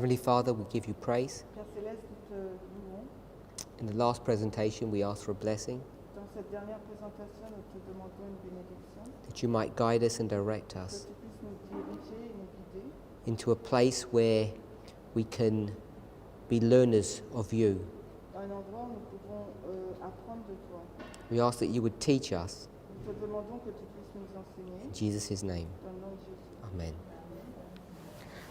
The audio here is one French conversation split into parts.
Heavenly Father, we give you praise. Père Céleste, nous te louons. In the last presentation, we asked for a blessing, Dans cette dernière présentation, nous te demandons une bénédiction, that you might guide us and direct que us tu puisses nous diriger et nous guider into a place where we can be learners of you. à un endroit où nous pouvons apprendre de toi. We ask that you would teach us. Nous te demandons que tu puisses nous enseigner. In Jesus' name, Dans le nom de Jésus. amen.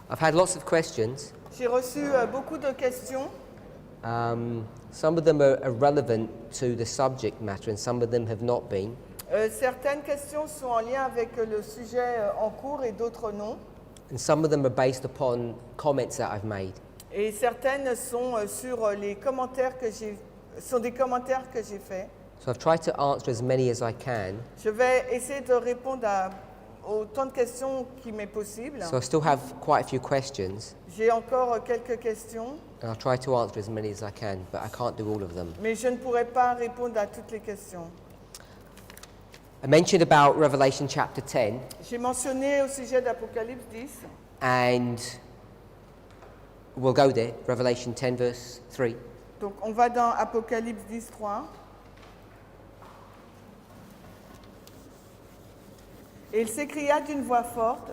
I've had lots of questions. J'ai reçu beaucoup de questions. Some of them are relevant to the subject matter and some of them have not been. Certaines questions sont en lien avec le sujet en cours et d'autres non. And some of them are based upon comments that I've made. Et certaines sont sur les commentaires que sont des commentaires que j'ai faits. So I've tried to answer as many as I can. Je vais essayer de répondre à autant de questions qui m'est possible. So I still have quite a few questions. J'ai encore quelques questions, And I'll try to answer as many as I can, but I can't do all of them. mais je ne pourrai pas répondre à toutes les questions. I mentioned about Revelation chapter 10, J'ai mentionné au sujet d'Apocalypse 10, and we'll go there. Revelation 10 verse 3. donc on va dans Apocalypse 10, 3. Et il s'écria d'une voix forte,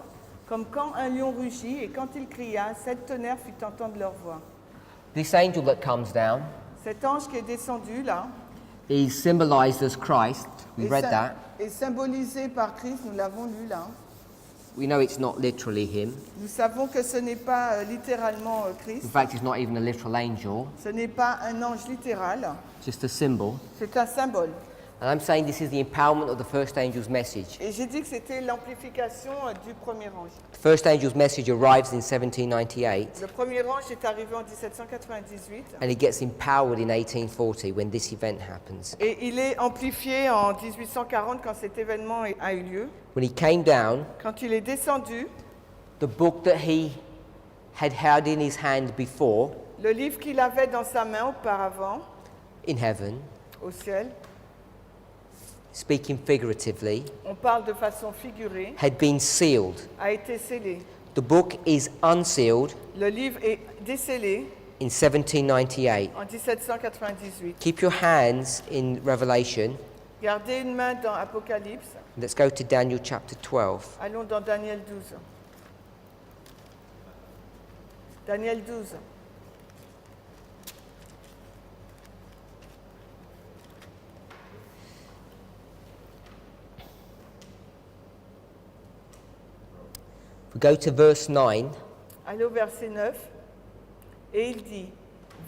comme quand un lion rugit, et quand il cria, 7 tonnerres fit entendre leur voix. This angel that comes down Cet ange qui est descendu là, is symbolized as Christ. We read that. est symbolisé par Christ, nous l'avons lu là. We know it's not literally him. Nous savons que ce n'est pas littéralement In Christ, fact, it's not even a literal angel, ce n'est pas un ange littéral, just a symbol. c'est un symbole. And I'm saying this is the empowerment of the first angel's message. Et j'ai dit que c'était l'amplification du premier ange. The first angel's message arrives in 1798 Le premier ange est arrivé en 1798 and it gets empowered in 1840 when this event happens. et il est amplifié en 1840 quand cet événement a eu lieu. When he came down, Quand il est descendu, the book that he had held in his hand before le livre qu'il avait dans sa main auparavant, in heaven, au ciel, speaking figuratively, on parle de façon figurée, had been sealed. a été scellé. The book is unsealed Le livre est décellé in 1798. en 1798. Keep your hands in Revelation. Gardez une main dans Apocalypse. Let's go to Daniel chapter 12. Allons dans Daniel 12. Daniel 12. We go to verse 9. Allez au verset 9. Et il dit,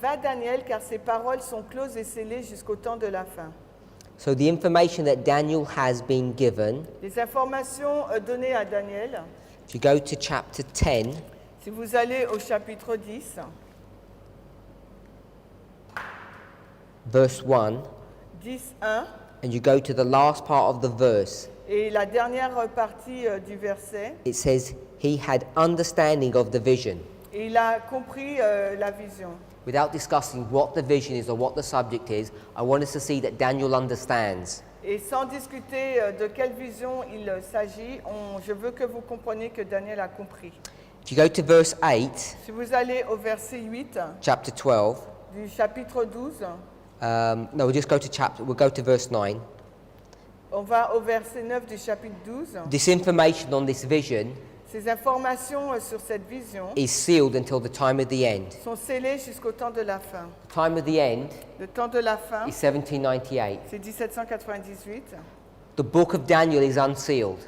va Daniel, car ces paroles sont closes et scellées jusqu'au temps de la fin. So the information that Daniel has been given, Les informations données à Daniel, if you go to chapter 10, si vous allez au chapitre 10, verse 1, 10, 1, and you go to the last part of the verse, et la dernière partie du verset, it says, he had understanding of the vision. et il a compris la vision. Without discussing what the vision is or what the subject is, I want us to see that Daniel understands. Et sans discuter de quelle vision il s'agit, je veux que vous compreniez que Daniel a compris. If you go to verse 8, Si vous allez au verset 8 chapter 12, du chapitre 12, no, we'll go to verse 9. on va au verset 9 du chapitre 12. This information on this vision Ces informations sur cette vision is sealed until the time of the end. sont scellées jusqu'au temps de la fin. The time of the end Le temps de la fin, is 1798. c'est 1798. The book of Daniel is unsealed.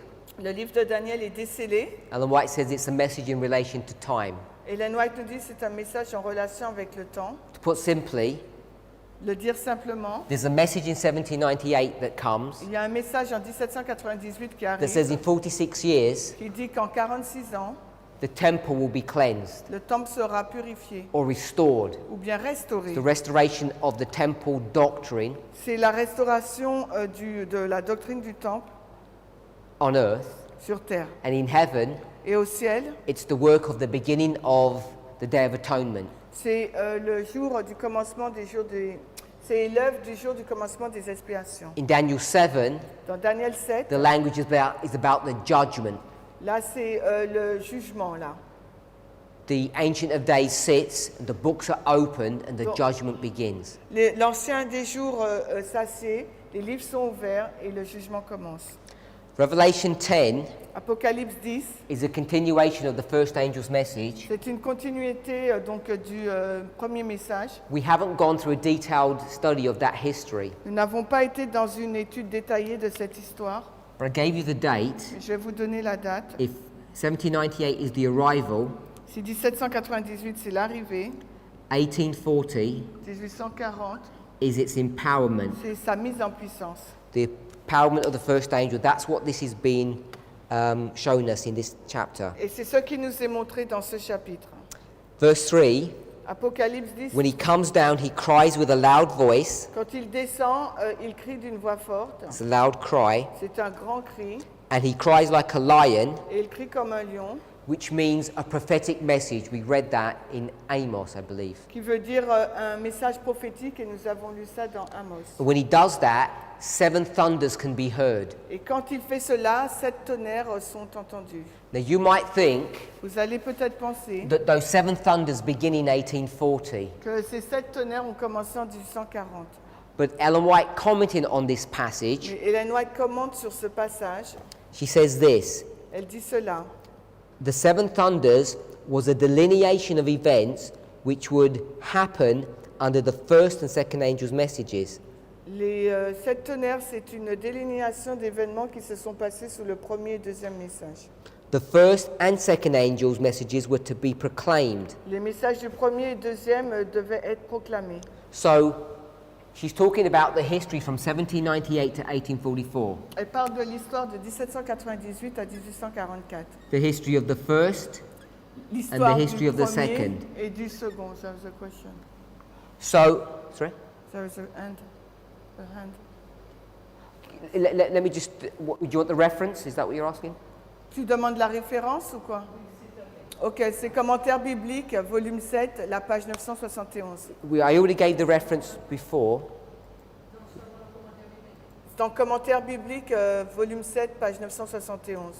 Le livre de Daniel est décellé. Ellen White says it's a message in relation to time. Ellen White nous dit que c'est un message en relation avec le temps. To put simply, Le dire simplement, there's a message in 1798 that comes il y a un message en 1798 qui that says arrive in 46 years, qui dit qu'en 46 ans, the temple will be cleansed le temple sera purifié or restored. ou bien restauré. The restoration of the temple doctrine C'est la restauration de la doctrine du temple on earth, sur terre. and in heaven, Et au ciel, it's the work of the beginning of the Day of Atonement. c'est le jour du commencement des jours des... C'est l'œuvre du jour du commencement des expiations. In Daniel 7, Dans Daniel 7, the language is about the judgment. là c'est le jugement là. the Ancient of Days sits, the books are opened, and the Donc- judgment begins. L'ancien des jours s'assied, les livres sont ouverts et le jugement commence. Revelation 10 Apocalypse 10, is a continuation of the first angel's message. c'est une continuité du premier message. We haven't gone through a detailed study of that history, Nous n'avons pas été dans une étude détaillée de cette histoire. but I gave you the date. Je vais vous donner la date. If 1798 is the arrival, Si 1798 c'est l'arrivée, 1840 1840 is its empowerment, c'est sa mise en puissance. the empowerment of the first angel. That's what this is being shown us in this chapter. Et c'est ce qui nous est montré dans ce chapitre. Verse 3, Apocalypse 10, when he comes down, he cries with a loud voice. quand il descend, il crie d'une voix forte. It's a loud cry. C'est un grand cri. And he cries like a lion, Et il crie comme un lion, which means a prophetic message. We read that in Amos, I believe. qui veut dire un message prophétique, et nous avons lu ça dans Amos. When he does that, 7 thunders can be heard. Et quand il fait cela, 7 tonnerres sont entendus. Now you might think Vous allez peut-être penser that those 7 thunders begin in 1840. que ces 7 tonnerres ont commencé en 1840. But Ellen White, commenting on this passage, Mais Ellen White commente sur ce passage. she says this: Elle dit cela. the 7 thunders was a delineation of events which would happen under the first and second angels' messages. Les 7 tonnerres, c'est une délinéation d'événements qui se sont passés sous le premier et deuxième message. The first and second angels' messages were to be proclaimed. Les messages du premier et deuxième devaient être proclamés. So, she's talking about the history from 1798 to 1844. Elle parle de l'histoire de 1798 à 1844. The history of the first. L'histoire And the history du of the premier second. et du second. There was a question. So, sorry? There was a hand. A hand. Let me just, do you want the reference? Is that what you're asking? Tu demandes la référence ou quoi? Ok, c'est Commentaires bibliques, volume 7, la page 971. I already gave the reference before. Dans Commentaires bibliques, volume 7, page 971.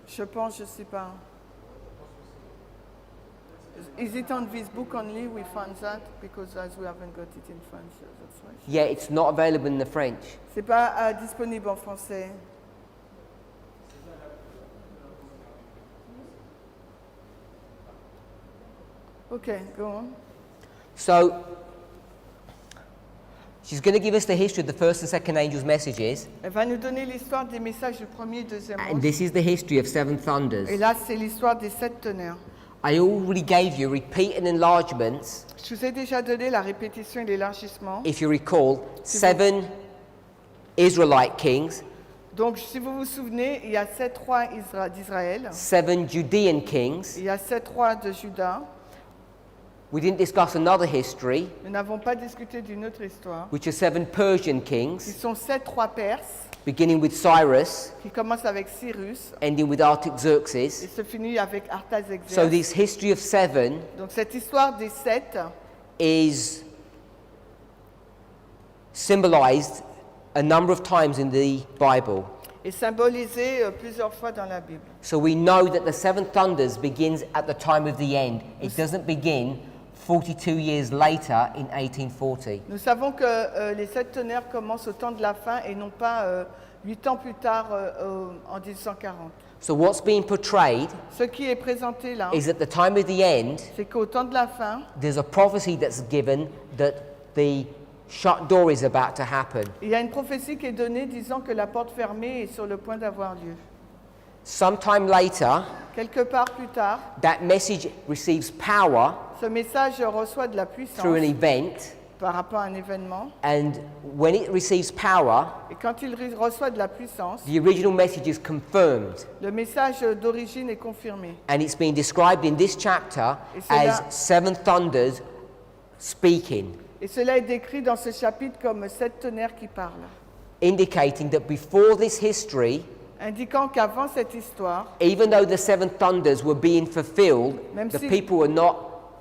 Je pense, je ne sais pas. Is it on this book only we found that? Because as we haven't got it in French, that's why. Yeah, it's not available in the French. C'est pas disponible en français. Okay, go on. So, she's going to give us the history of the first and second angels' messages. Elle va nous donner l'histoire des messages du premier et deuxième And ange. this is the history of 7 thunders. Et là, c'est l'histoire des 7 tonnerres. I already gave you repeated enlargements, Je vous ai déjà donné la répétition et l'élargissement. if you recall, 7 Israelite kings, Donc, si vous vous souvenez, il y a 7 rois d'Israël, 7 Judean kings. il y a 7 rois de Juda. We didn't discuss another history, Nous n'avons pas discuté d'une autre histoire. which are 7 Persian Qui kings, sont 7 rois perses, beginning with Cyrus, qui commencent avec Cyrus ending with et Artaxerxes. se finissent avec So Artaxerxès. this history of 7 Donc, cette histoire des 7 is symbolized a number of times in the Bible. est symbolisée plusieurs fois dans la Bible. So we know that the 7 thunders begins at the time of the end. It doesn't begin 42 years later in 1840. Nous savons que les 7 tonnerres commencent au temps de la fin et non pas 8 ans plus tard en 1840. So what's being portrayed Ce qui est présenté là, is at the time of the end, c'est qu'au temps de la fin, there's a prophecy that's given that the shut door is about to happen. il y a une prophétie qui est donnée disant que la porte fermée est sur le point d'avoir lieu. Sometime later, Quelque part plus tard, that message receives power ce message reçoit de la puissance through an event, par rapport à un événement. and when it receives power, Et quand il reçoit de la puissance, the original message is confirmed. le message d'origine est confirmé. And it's been described in this chapter Et cela- as 7 thunders speaking, Et cela est décrit dans ce chapitre comme 7 tonnerres qui parlent, indicating that before this history, indiquant qu'avant cette histoire, even though the 7 thunders were being fulfilled, Même the si- people were not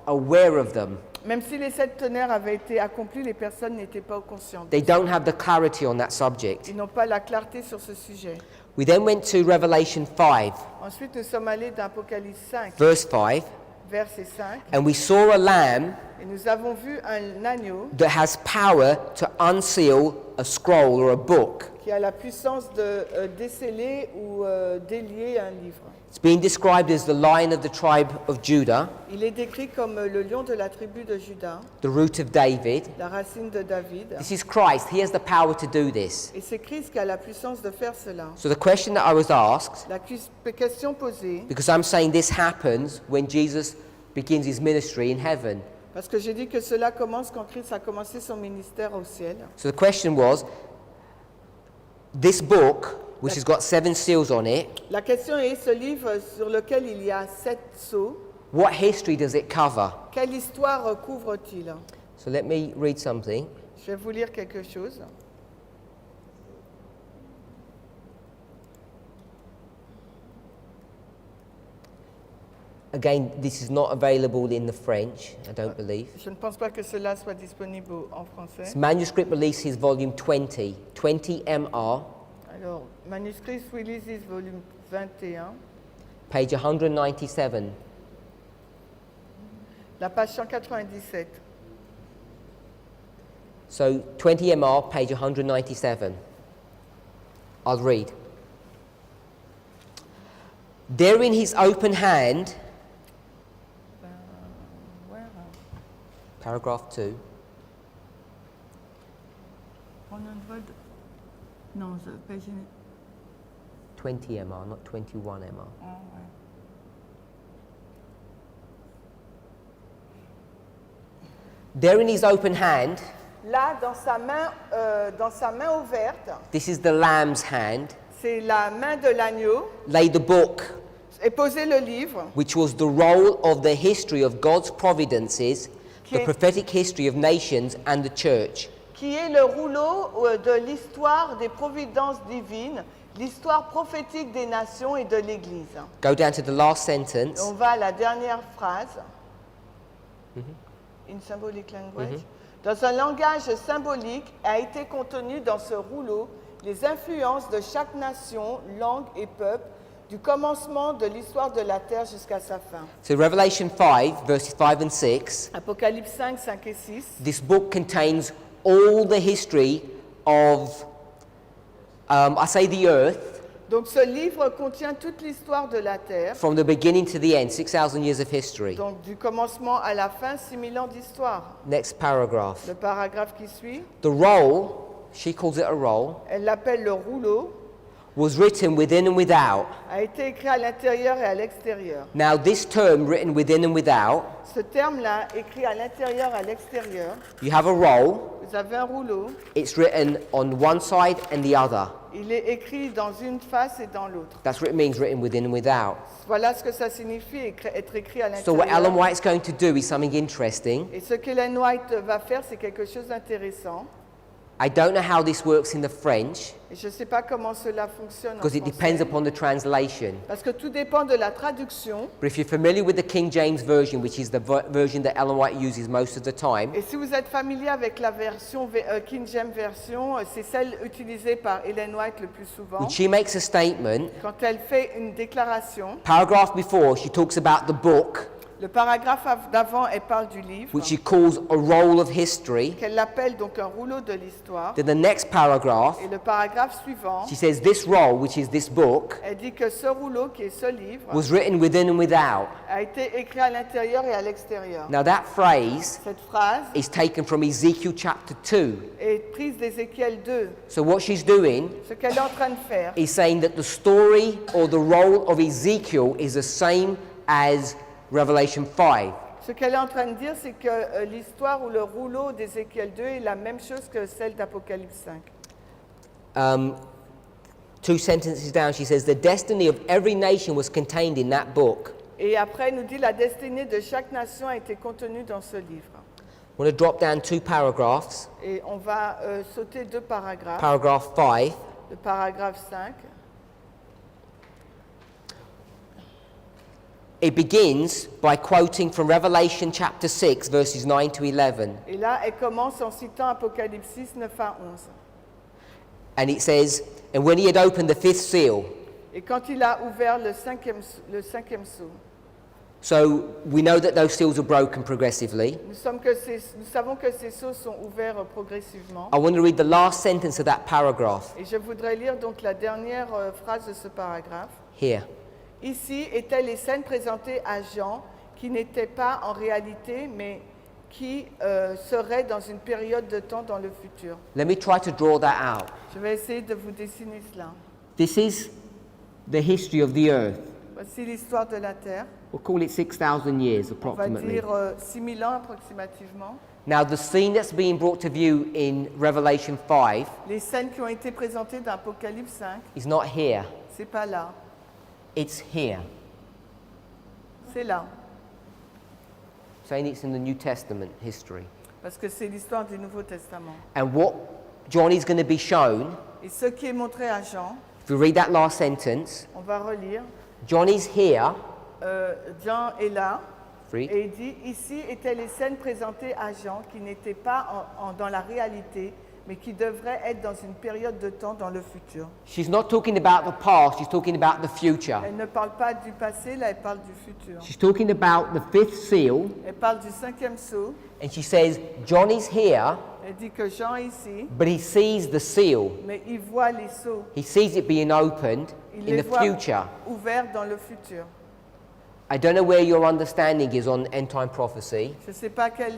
aware of them. même si les 7 tonnerres avaient été accomplis, les personnes n'étaient pas conscientes. They don't have the clarity on that subject. Ils n'ont pas la clarté sur ce sujet. We then went to Revelation 5, Ensuite, nous sommes allés dans Apocalypse 5, verse 5, verset 5, and we saw a lamb et nous avons vu un agneau that has power to unseal a scroll or a book. qui a la puissance de déceler ou délier un livre. It's being described as the lion of the tribe of Judah, Il est décrit comme le lion de la tribu de Juda, the root of David. la racine de David. This is Christ. He has the power to do this. Et c'est Christ qui a la puissance de faire cela. So the question that I was asked, La question posée, because I'm saying this happens when Jesus begins his ministry in heaven. parce que j'ai dit que cela commence quand Christ a commencé son ministère au ciel. So the question was, this book, which has got 7 seals on it, La question est ce livre sur lequel il y a 7 sceaux, what history does it cover? quelle histoire couvre-t-il? So let me read something. Je vais vous lire quelque chose. Again, this is not available in the French, I don't believe. Je ne pense pas que cela soit disponible en français. This manuscript releases volume 20, 20 MR, Alors, manuscrit Releases, volume 21, page 197. la page 197. So 20 MR, page 197. I'll read. There in his open hand, Where? paragraph 2, 100? Non, page... 20 MR, not 21 MR. Ah, ouais. There in his open hand, Là, dans sa main ouverte, this is the lamb's hand, c'est la main de l'agneau, lay the book, est posé le livre, which was the roll of the history of God's providences, the Okay. prophetic history of nations and the church. qui est le rouleau de l'histoire des providences divines, l'histoire prophétique des nations et de l'Église. Go down to the last sentence. On va à la dernière phrase. In symbolic language. Dans un langage symbolique a été contenu dans ce rouleau les influences de chaque nation, langue et peuple du commencement de l'histoire de la terre jusqu'à sa fin. So Revelation 5, verses 5 and 6, Apocalypse 5, 5 et 6. this book contains all the history of, I say the earth, Donc ce livre contient toute l'histoire de la terre, from the beginning to the end, 6,000 years of history. donc du commencement à la fin, 6000 ans d'histoire. Next paragraph. Le paragraphe qui suit, The roll, she calls it a roll, elle l'appelle le rouleau, was written within and without. a été écrit à l'intérieur et à l'extérieur. Now this term, written within and without, Ce terme-là, écrit à l'intérieur et à l'extérieur, you have a roll, vous avez un rouleau, it's written on one side and the other. il est écrit dans une face et dans l'autre. That's what it means, written within and without. Voilà ce que ça signifie, être écrit à So what Ellen l'intérieur. White's going to do is something interesting. Et ce qu'Ellen White va faire, c'est quelque chose d'intéressant. I don't know how this works in the French, Et je ne sais pas comment cela fonctionne en because it depends français. upon the translation. Parce que tout dépend de la traduction. But if you're familiar with the King James Version, which is the version that Ellen White uses most of the time, Et si vous êtes familier avec la version King James Version, c'est celle utilisée par Ellen White le plus souvent. when she makes a statement, Quand elle fait une déclaration, paragraph before, she talks about the book, le paragraphe d'avant, elle parle du livre, which she calls a roll of history. qu'elle appelle donc un rouleau de l'histoire. Then the next paragraph, Et le paragraphe suivant, she says this roll, which is this book, elle dit que ce rouleau, qui est ce livre, was written within and without. a été écrit à l'intérieur et à l'extérieur. Now that phrase Cette phrase is taken from Ezekiel chapter 2. est prise d'Ézéchiel 2. So what she's doing Ce qu'elle est en train de faire, is saying that the story or the role of Ezekiel is the same as Revelation 5. ce qu'elle est en train de dire, c'est que l'histoire ou le rouleau d'Ézéchiel 2 est la même chose que celle d'Apocalypse 5. 2 sentences down, she says, the destiny of every nation was contained in that book. Et après, elle nous dit la destinée de chaque nation a été contenue dans ce livre. I want to drop down 2 paragraphs. Et on va sauter 2 paragraphes. Paragraph 5. Le paragraphe 5. It begins by quoting from Revelation chapter 6, verses 9 to 11. Et là, elle commence en citant Apocalypse 6, 9 à 11. And it says, and when he had opened the fifth seal, Et quand il a ouvert le cinquième sceau, so we know that those seals are broken progressively. nous savons que ces sceaux sont ouverts progressivement. I want to read the last sentence of that paragraph Et je voudrais lire donc la dernière phrase de ce paragraphe. here. Ici étaient les scènes présentées à Jean qui n'étaient pas en réalité, mais qui seraient dans une période de temps dans le futur. Let me try to draw that out. Je vais essayer de vous dessiner cela. This is the history of the earth. Voici l'histoire de la Terre. We'll call it 6,000 years On va approximately. dire 6000 ans approximativement. Now, the scene that's being brought to view in Revelation 5 Les scènes qui ont été présentées dans Apocalypse 5, is not here, c'est pas là, it's here. c'est là. Saying it's in the New Testament history. Parce que c'est l'histoire du Nouveau Testament. And what John is going to be shown, Et ce qui est montré à Jean, if you read that last sentence, on va relire. John is here, Jean est là, read, et il dit, ici étaient les scènes présentées à Jean qui n'étaient pas dans la réalité, mais qui devraient être dans une période de temps dans le futur. she's not talking about the past, she's talking about the future. Elle ne parle pas du passé, là elle parle du futur. She's talking about the fifth seal, Elle parle du cinquième sceau, and she says, John is here, elle dit que Jean est ici, but he sees the seal. mais il voit les sceaux, He sees it being opened il in les the voit future. ouverts dans le futur. I don't know where your understanding is on end time prophecy, Je ne sais pas quelle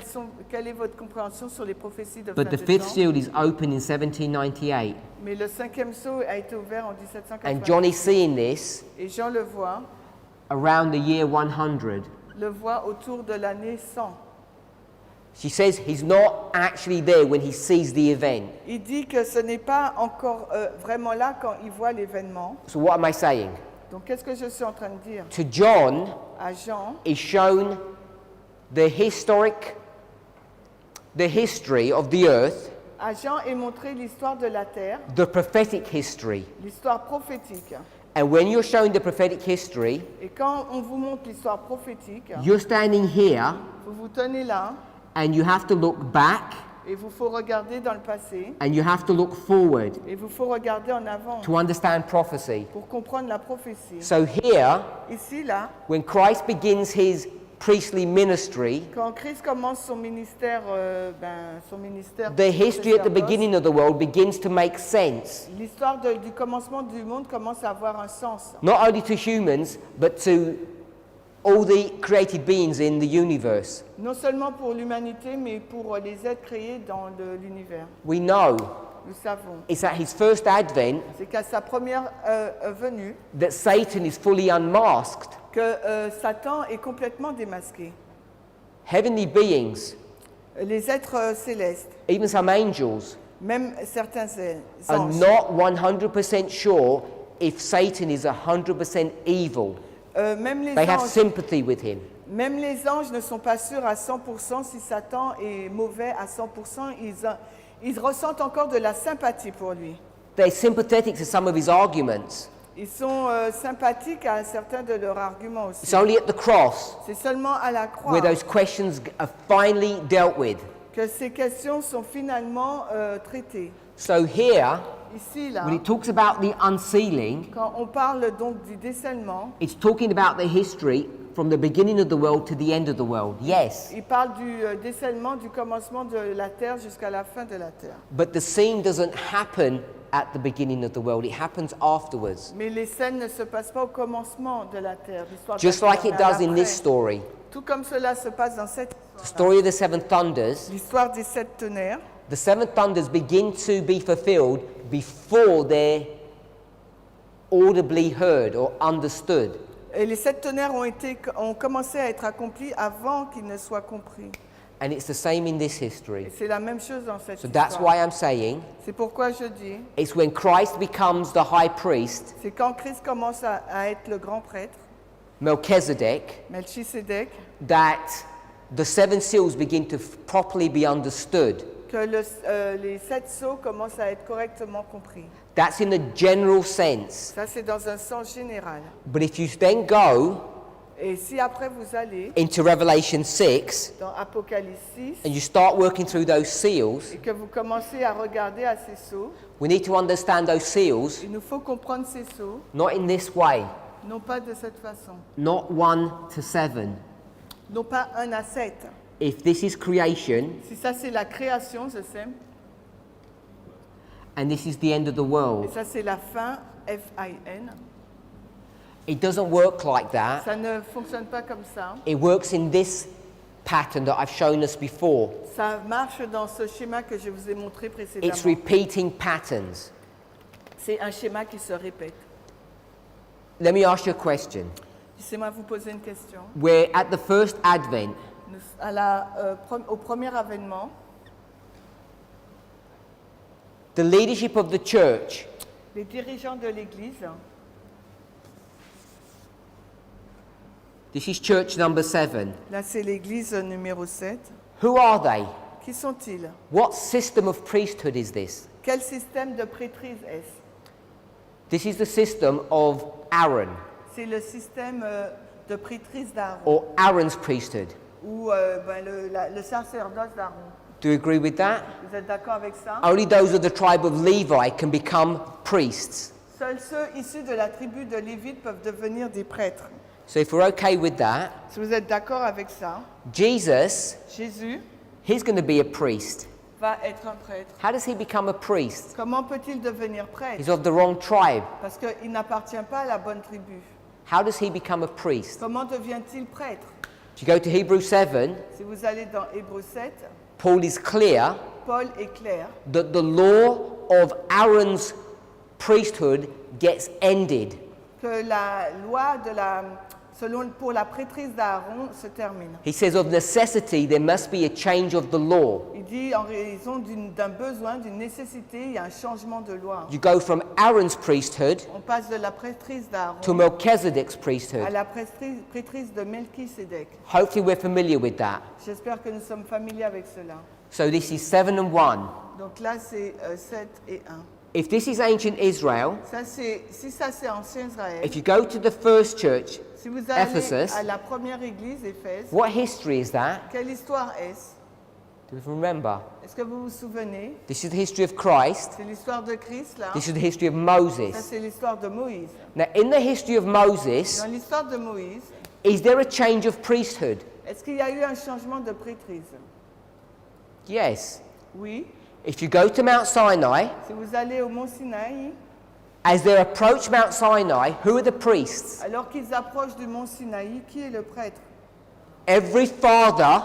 est votre compréhension sur les prophéties de fin but the de fifth temps, seal is open in 1798. mais le cinquième sceau a été ouvert en And John 1780. is seeing this Et Jean le voit around the year 100. autour de l'année 100. She says he's not actually there when he sees the event. Il dit que ce n'est pas encore vraiment là quand il voit l'événement. So what am I saying? Donc qu'est-ce que je suis en train de dire? To John À Jean, is shown the history of the earth, à Jean est montrée l'histoire de la terre, the prophetic history. l'histoire prophétique. And when you're showing the prophetic history, Et quand on vous montre l'histoire prophétique, you're standing here vous vous tenez là and you have to look back et vous faut regarder dans le passé and you have to look forward et vous faut regarder en avant to understand prophecy. pour comprendre la prophétie. So here, Ici, là, when Christ begins his priestly ministry, quand Christ commence son ministère the history at the sacerdoce, beginning of the world begins to make sense, l'histoire du commencement du monde commence à avoir un sens. not only to humans, but to all the created beings in the universe. Non seulement pour l'humanité, mais pour les êtres créés dans l'univers. We know Nous savons. it's at his first advent C'est qu'à sa première venue, that Satan is fully unmasked. que Satan est complètement démasqué. Heavenly beings, Les êtres célestes, even some angels, même certains are anges, not 100% sure if Satan is 100% evil. même les They have anges, sympathy with him. même les anges ne sont pas sûrs à 100% si Satan est mauvais à 100%. Ils ressentent encore de la sympathie pour lui. They're sympathetic to some of his arguments. Ils sont sympathiques à certains de leurs arguments aussi. It's only at the cross C'est seulement à la croix where those questions are finally dealt with. que ces questions sont finalement traitées. So here, Ici, là, when it talks about the unsealing, quand on parle donc du décèlement, it's talking about the history from the beginning of the world to the end of the world. Yes, il parle du décèlement du commencement de la terre jusqu'à la fin de la terre. but the scene doesn't happen at the beginning of the world. It happens afterwards. Mais les scènes ne se passent pas au commencement de la terre, l'histoire de Just la like terre, it mais à does in l'après. this story. Tout comme cela se passe dans cette The story of the seven thunders. l'histoire des 7 tonnerres. The seven thunders begin to be fulfilled before they're audibly heard or understood. Et les 7 tonnerres ont commencé à être accomplis avant qu'ils ne soient compris. And it's the same in this Et history. c'est la même chose dans cette So that's histoire. why I'm saying C'est pourquoi je dis, it's when Christ becomes the high priest, c'est quand Christ commence à être le grand prêtre, Melchizedek, Melchisédek, that the seven seals begin to properly be understood. que les 7 sceaux commencent à être correctement compris. That's in a general sense. Ça, c'est dans un sens général. But if you then go Et si après vous allez into Revelation 6 dans Apocalypse 6 and you start working through those seals, et que vous commencez à regarder à ces sceaux, we need to understand those seals il nous faut comprendre ces sceaux, not in this way, non pas de cette façon, not 1 to 7. non pas 1 à 7. If this is creation Si ça c'est la création, je sais, and this is the end of the et world, ça c'est la fin, F-I-N, it doesn't work like that. ça ne fonctionne pas comme ça. It works in this pattern that I've shown us before. Ça marche dans ce schéma que je vous ai montré précédemment. It's repeating patterns. C'est un schéma qui se répète. Let me ask you a question. Laissez-moi vous poser une question. We're at the first Advent. Au premier avènement, The leadership of the church les dirigeants de l'Église, this is church number 7. là c'est l'Église numéro 7, Who are they? qui sont-ils? What system of priesthood is this? Quel système de prêtrise est-ce? This is the system of Aaron, C'est le système de prêtrise d'Aaron, or Aaron's priesthood. ou le sacerdoce d'Aaron. Do you agree with that? Vous êtes d'accord avec ça? Only those of the tribe of Levi can become priests. Seuls ceux issus de la tribu de Lévite peuvent devenir des prêtres. So if we're okay with that, Si vous êtes d'accord avec ça, Jesus, Jésus he's going to be a priest. va être un prêtre. How does he become a priest? Comment peut-il devenir prêtre? He's of the wrong tribe. Parce qu'il n'appartient pas à la bonne tribu. How does he become a priest? Comment devient-il prêtre? If you go to Hebrews 7, Si vous allez dans Hébreux 7, Paul is clear Paul est clair that the law of Aaron's priesthood gets ended. que la loi pour la prêtrise d'Aaron se termine. He says of necessity there must be a change of the law. Il dit en raison d'un besoin, d'une nécessité, il y a un changement de loi. You go from Aaron's priesthood On passe de la prêtrise to d'Aaron Melchizedek's à priesthood. la prêtrise de Melchisédek. Hopefully we're familiar with that. J'espère que nous sommes familiers avec cela. So this is 7 and 1. Donc là, c'est 7 et 1. If this is ancient Israel, Si ça c'est ancien Israël, if you go to the first church, si vous allez Ephesus, à la première église, Éphèse, what history is that? quelle histoire est-ce? Do you remember? Est-ce que vous vous souvenez? This is the history of Christ. C'est l'histoire de Christ là. This is the history of Ça Moses. c'est l'histoire de Moïse. Now, in the history of Moses, Dans l'histoire de Moïse, is there a change of priesthood? est-ce qu'il y a eu un changement de prêtrise? Yes. Oui. If you go to Mount Sinai, Si vous allez au mont Sinaï, as they approach Mount Sinai, who are the priests? alors qu'ils approchent du mont Sinaï, qui est le prêtre? Every father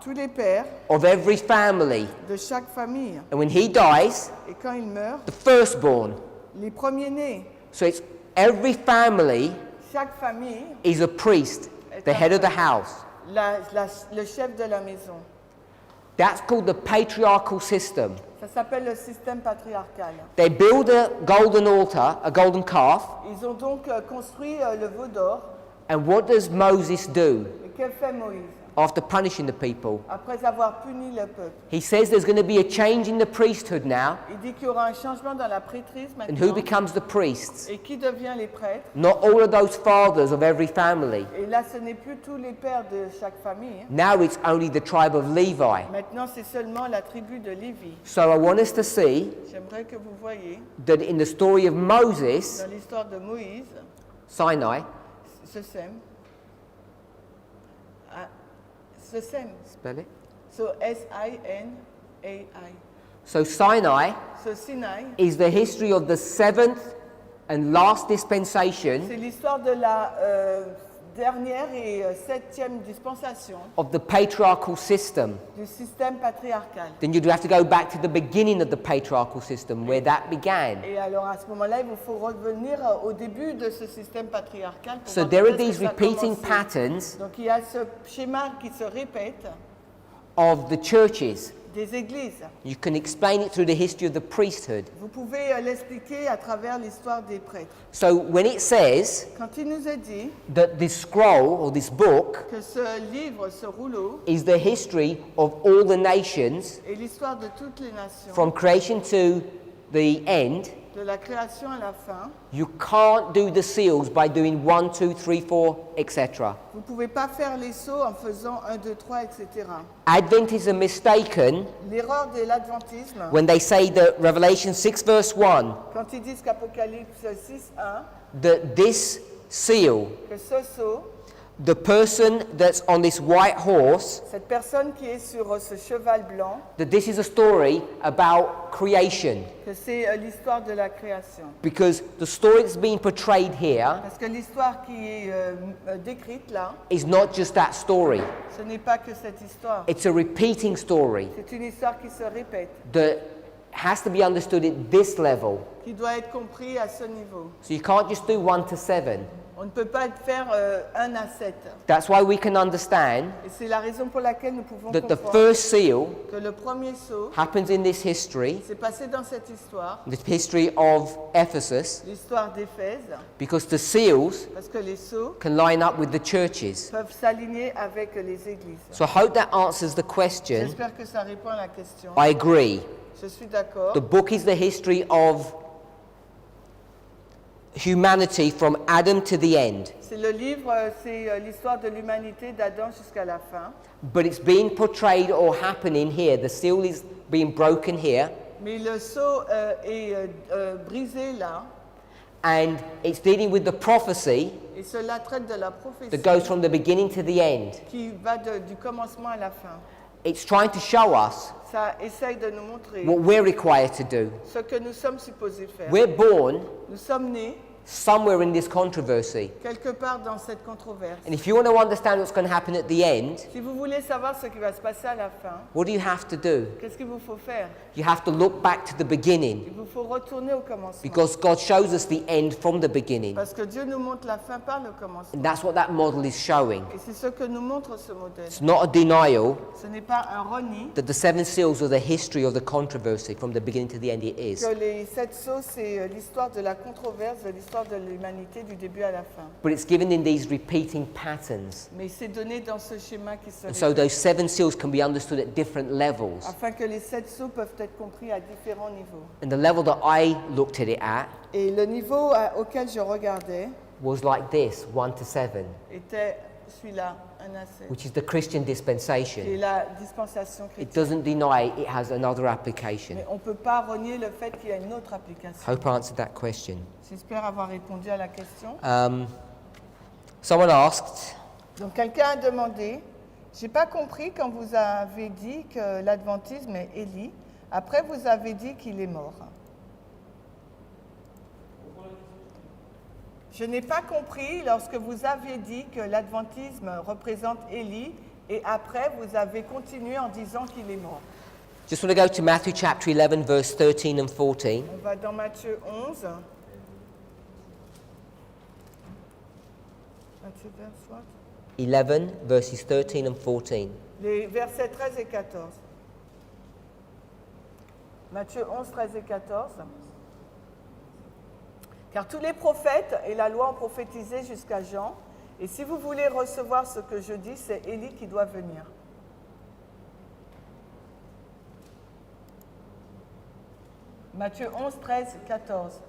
Tous les pères of every family. de chaque famille. And when he dies, Et quand ils meurent, the firstborn. les premiers-nés, So it's every family chaque famille, is a priest, the head of the house. le chef de la maison. That's called the patriarchal system. Ça s'appelle le système patriarcal. They build a golden altar, a golden calf, Ils ont donc construit le veau d'or. and what does Moses do Et que fait Moïse after punishing the people? après avoir puni le peuple? He says there's going to be a change in the priesthood now, Il dit qu'il y aura un changement dans la prêtrise and who maintenant. becomes the priests? Et qui devient les prêtres? Not all of those fathers of every family. Et là, ce n'est plus tous les pères de chaque famille. Now it's only the tribe of Levi. Maintenant, c'est seulement la tribu de Lévi. So I want us to see J'aimerais que vous voyiez that in the story of Moses, dans l'histoire de Moïse, Sinai, ce sème. Ce sème. spell it. So S-I-N-A-I. So Sinai Ce Sinaï, is the history of the seventh and last dispensation c'est l'histoire de la dernière et septième dispensation of the patriarchal system. du système patriarcal. Then you'd have to go back to the beginning of the patriarchal system where that began. Et alors à ce moment-là, il vous faut revenir au début de ce système patriarcal. Pour So voir there quand are est-ce these que ça a repeating commencé. patterns Donc il y a ce schéma qui se répète of the churches. des églises. You can explain it through the history of the priesthood. Vous pouvez l'expliquer à travers l'histoire des prêtres. So when it says Quand il nous est dit that this scroll or this book que ce livre, ce rouleau, is the history of all the nations est l'histoire de toutes les nations, from creation to the end, de la création à la fin, you can't do the seals by doing 1, 2, 3, 4, etc. vous ne pouvez pas faire les sauts en faisant 1, 2, 3, etc. Adventists are mistaken L'erreur de l'adventisme, when they say that Revelation 6 verse 1, quand ils disent qu'Apocalypse 6, 1, that this seal, que ce saut, the person that's on this white horse, cette personne qui est sur ce cheval blanc, that this is a story about creation. que c'est l'histoire de la création. Because the story that's being portrayed here Parce que l'histoire qui est décrite là, is not just that story. ce n'est pas que cette histoire. It's a repeating story C'est une histoire qui se répète, that has to be understood at this level. qui doit être compris à ce niveau. So you can't just do 1 to 7. On ne peut pas faire 1 à 7. That's why we can understand Et c'est la raison pour laquelle nous pouvons that the comprendre first seal que le premier saut happens in this history, s'est passé dans cette histoire, the history of Ephesus, l'histoire d'Éphèse, because the seals parce que les sceaux can line up with the churches. peuvent s'aligner avec les églises. So I hope that answers the question. J'espère que ça répond à la question. I agree. Je suis d'accord. The book is the history of humanity from Adam to the end. C'est le livre, c'est l'histoire de l'humanité d'Adam jusqu'à la fin. But it's being portrayed or happening here. The seal is being broken here. Mais le sceau est brisé là, And it's dealing with the prophecy et cela traite de la prophétie that goes from the beginning to the end. qui va du commencement à la fin. It's trying to show us Ça essaye de nous montrer what we're required to do. ce que nous sommes supposés faire. We're born Nous sommes nés somewhere in this controversy. quelque part dans cette controverse. And if you want to understand what's going to happen at the end, Si vous voulez savoir ce qui va se passer à la fin, what do you have to do? qu'est-ce qu'il vous faut faire? You have to look back to the beginning, Il vous faut retourner au commencement. because God shows us the end from the beginning. Parce que Dieu nous montre la fin par le commencement. And that's what that model is showing. Et c'est ce que nous montre ce modèle. It's not a denial Ce n'est pas un reni that the seven seals are the history of the controversy from the beginning to the end. It is. que les 7 sceaux, c'est l'histoire de la controverse, de l'histoire de l'humanité du début à la fin. But it's given in these repeating patterns. Mais c'est donné dans ce schéma qui se And so répète, those seven seals can be understood at different levels. afin que les 7 sceaux peuvent être compris à différents niveaux. And the level that I looked at it at Et le niveau auquel je regardais was like this, 1 to 7, était celui-là, un à 7, which is the Christian qui est dispensation. la dispensation It chrétienne. doesn't deny it has another application. Mais on ne peut pas renier le fait qu'il y a une autre application. Hope I answered that question. J'espère avoir répondu à la question. Someone asked, Donc quelqu'un a demandé, j'ai pas compris quand vous avez dit que l'adventisme est Élie, après vous avez dit qu'il est mort. Je n'ai pas compris lorsque vous aviez dit que l'adventisme représente Élie et après vous avez continué en disant qu'il est mort. just want to go to Matthew chapter 11, verse 13 and 14. On va dans Matthieu 11. Matthieu vers soit 11, verses 13 and 14. les versets 13 et 14. Matthieu 11, 13 et 14. Car tous les prophètes et la loi ont prophétisé jusqu'à Jean, et si vous voulez recevoir ce que je dis, c'est Élie qui doit venir. Matthieu 11, 13, 14.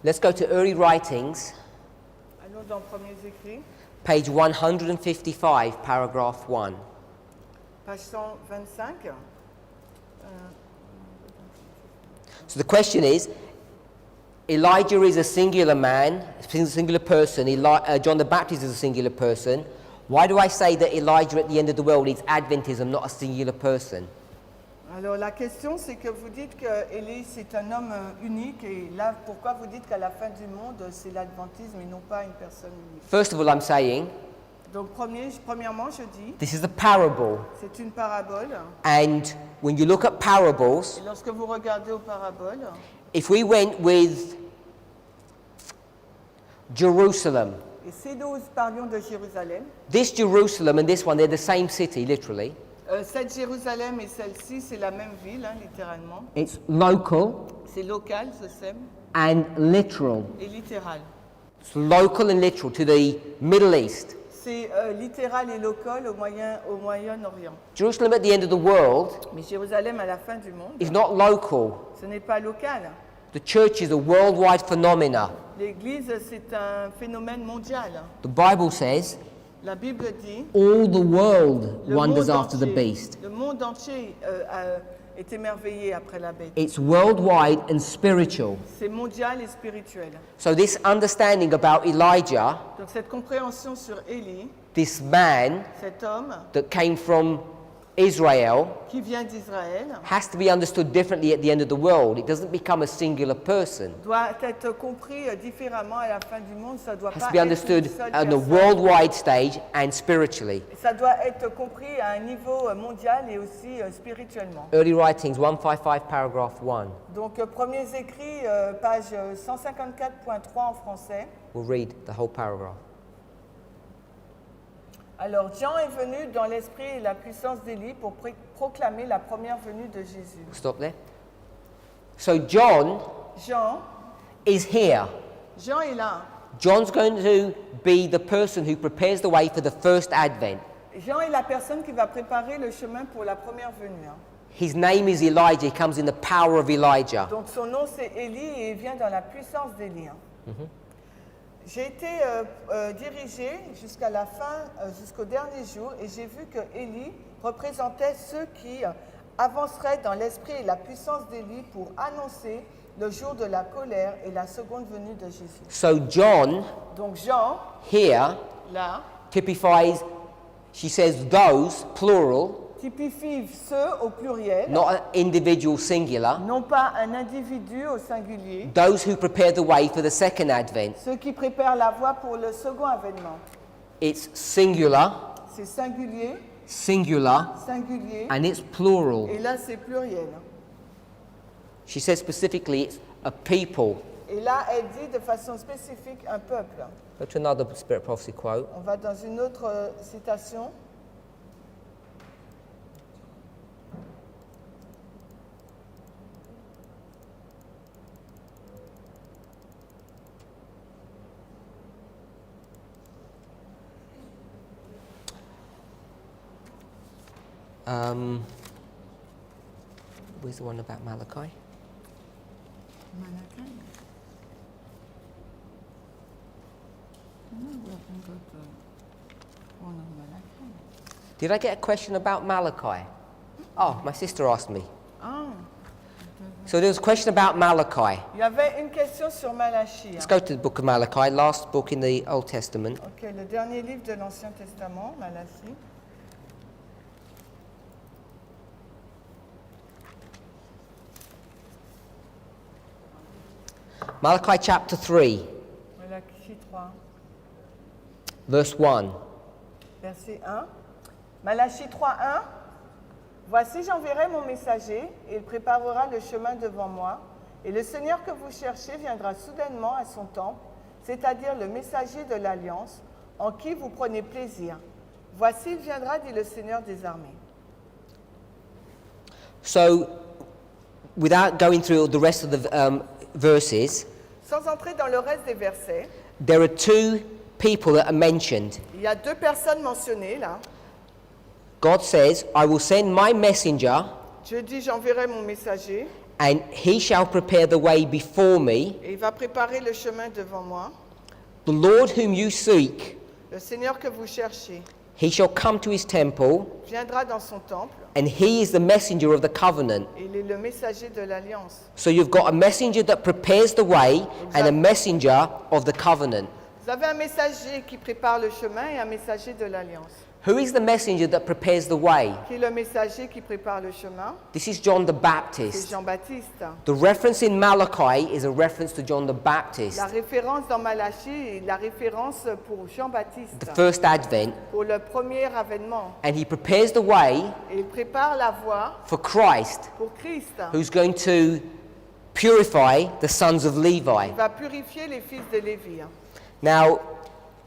Let's go to early writings, Allons dans Premiers Écrits, page 155, paragraph 1. page 125. So the question is, Elijah is a singular man, a singular person. John the Baptist is a singular person. Why do I say that Elijah at the end of the world is Adventism, not a singular person? Alors la question c'est que vous dites que Élie c'est un homme unique et là pourquoi vous dites qu'à la fin du monde c'est l'adventisme et non pas une personne unique. First of all, I'm saying Donc premièrement je dis this is a parable. c'est une parabole And when you look at parables, et lorsque vous regardez aux paraboles, if we went with Jerusalem, et si nous parlions de Jérusalem, this Jerusalem and this one, they're the same city, literally. Cette Jérusalem et celle-ci, c'est la même ville, hein, littéralement. It's local C'est local, ce sem, and literal. et littéral. It's local and literal to the Middle East. C'est littéral et local au Moyen-Orient. Jerusalem at the end of the world Mais Jérusalem à la fin du monde, is not local. ce n'est pas local. The church is a worldwide phenomena. L'Église, c'est un phénomène mondial. The Bible says La Bible dit, all the world le wonders monde after the entier, beast. le monde entier est émerveillé après la bête. It's worldwide and spiritual. C'est mondial et spirituel. So this understanding about Elijah, Donc cette compréhension sur Élie, this man cet homme that came from Israel, qui vient d'Israël, has to be understood differently at the end of the world. It doesn't become a singular person. doit être compris différemment à la fin du monde. Ça doit It has pas to be être understood une seule on a personne. worldwide stage and spiritually. Ça doit être compris à un niveau mondial et aussi spirituellement. Early Writings 155 paragraph 1. Donc premiers écrits, page 154.3 en français. We'll read the whole paragraph. Alors Jean est venu dans l'esprit et la puissance d'Élie pour proclamer la première venue de Jésus. We'll stop there. So John Jean is here. est là. John's going to be the person who prepares the way for the first advent. Jean est la personne qui va préparer le chemin pour la première venue. Hein. His name is Elijah. He comes in the power of Elijah. Donc son nom c'est Élie et il vient dans la puissance d'Élie. Hein. J'ai été dirigé jusqu'à la fin, jusqu'au dernier jour, et j'ai vu que Élie représentait ceux qui avanceraient dans l'esprit et la puissance d'Élie pour annoncer le jour de la colère et la seconde venue de Jésus. So John Donc Jean, here là, typifies, she says those, plural, typifie ceux au pluriel, not an individual singular, non pas un individu au singulier, those who prepare the way for the second advent. ceux qui préparent la voie pour le second avènement. It's singular, C'est singulier, singular, singulier, and it's plural. et là c'est pluriel. She says specifically it's a people. Et là, elle dit de façon spécifique un peuple. Go to another Spirit Prophecy quote. On va dans une autre citation. Where's the one about Malachi? Malachi. Did I get a question about Malachi? Oh, my sister asked me. Ah, So there was a question about Malachi. il y avait une question sur Malachie. Let's go to the book of Malachi, last book in the Old Testament. Ok, le dernier livre de l'Ancien Testament, Malachie. Malachi chapter 3, Malachie 3, verse 1. verset 1. Malachie 3, 1. Voici, j'enverrai mon messager, et il préparera le chemin devant moi. Et le Seigneur que vous cherchez viendra soudainement à son temple, c'est-à-dire le messager de l'Alliance, en qui vous prenez plaisir. Voici, il viendra, dit le Seigneur des armées. So, without going through the rest of the verses, Sans entrer dans le reste des versets, there are two people that are mentioned. il y a deux personnes mentionnées là. God says, I will send my messenger, Dieu dit, j'enverrai mon messager, and he shall prepare the way before me. et il va préparer le chemin devant moi. The Lord whom you seek, Le Seigneur que vous cherchez he shall come to his temple, viendra dans son temple, and he is the messenger of the covenant. et il est le messager de l'Alliance. So you've got a messenger that prepares the way and a messenger of the covenant. Vous avez un messager qui prépare le chemin et un messager de l'Alliance. Who is the messenger that prepares the way? Qui est le messager qui prépare le chemin? This is John the C'est Baptist. Jean-Baptiste. The reference in Malachi is a reference to John the Baptist, La référence dans Malachie est la référence pour Jean-Baptiste, the first advent, pour le premier avènement. and he prepares the way Et il prépare la voie for Christ, pour Christ. who's going to purify the sons of Levi. Il va purifier les fils de Lévi. Now,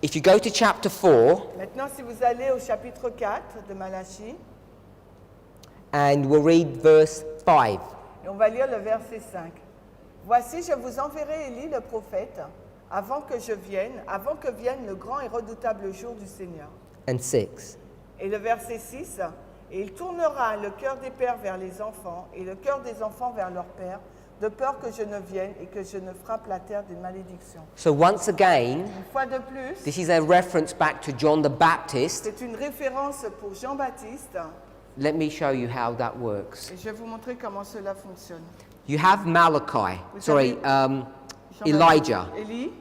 if you go to chapter 4, Maintenant, si vous allez au chapitre 4 de Malachie, And we'll read verse 5 Et on va lire le verset 5. Voici, je vous enverrai Élie le prophète, avant que vienne le grand et redoutable jour du Seigneur. and 6. Et le verset 6, et il tournera le cœur des pères vers les enfants, et le cœur des enfants vers leurs pères, de peur que je ne vienne et que je ne frappe la terre d'une malédiction. So once again, Une fois de plus, this is a reference back to John the Baptist. c'est une référence pour Jean-Baptiste, Let me show you how that works. et je vais vous montrer comment cela fonctionne. You have Malachi, Jean-Baptiste. Elijah. Élie,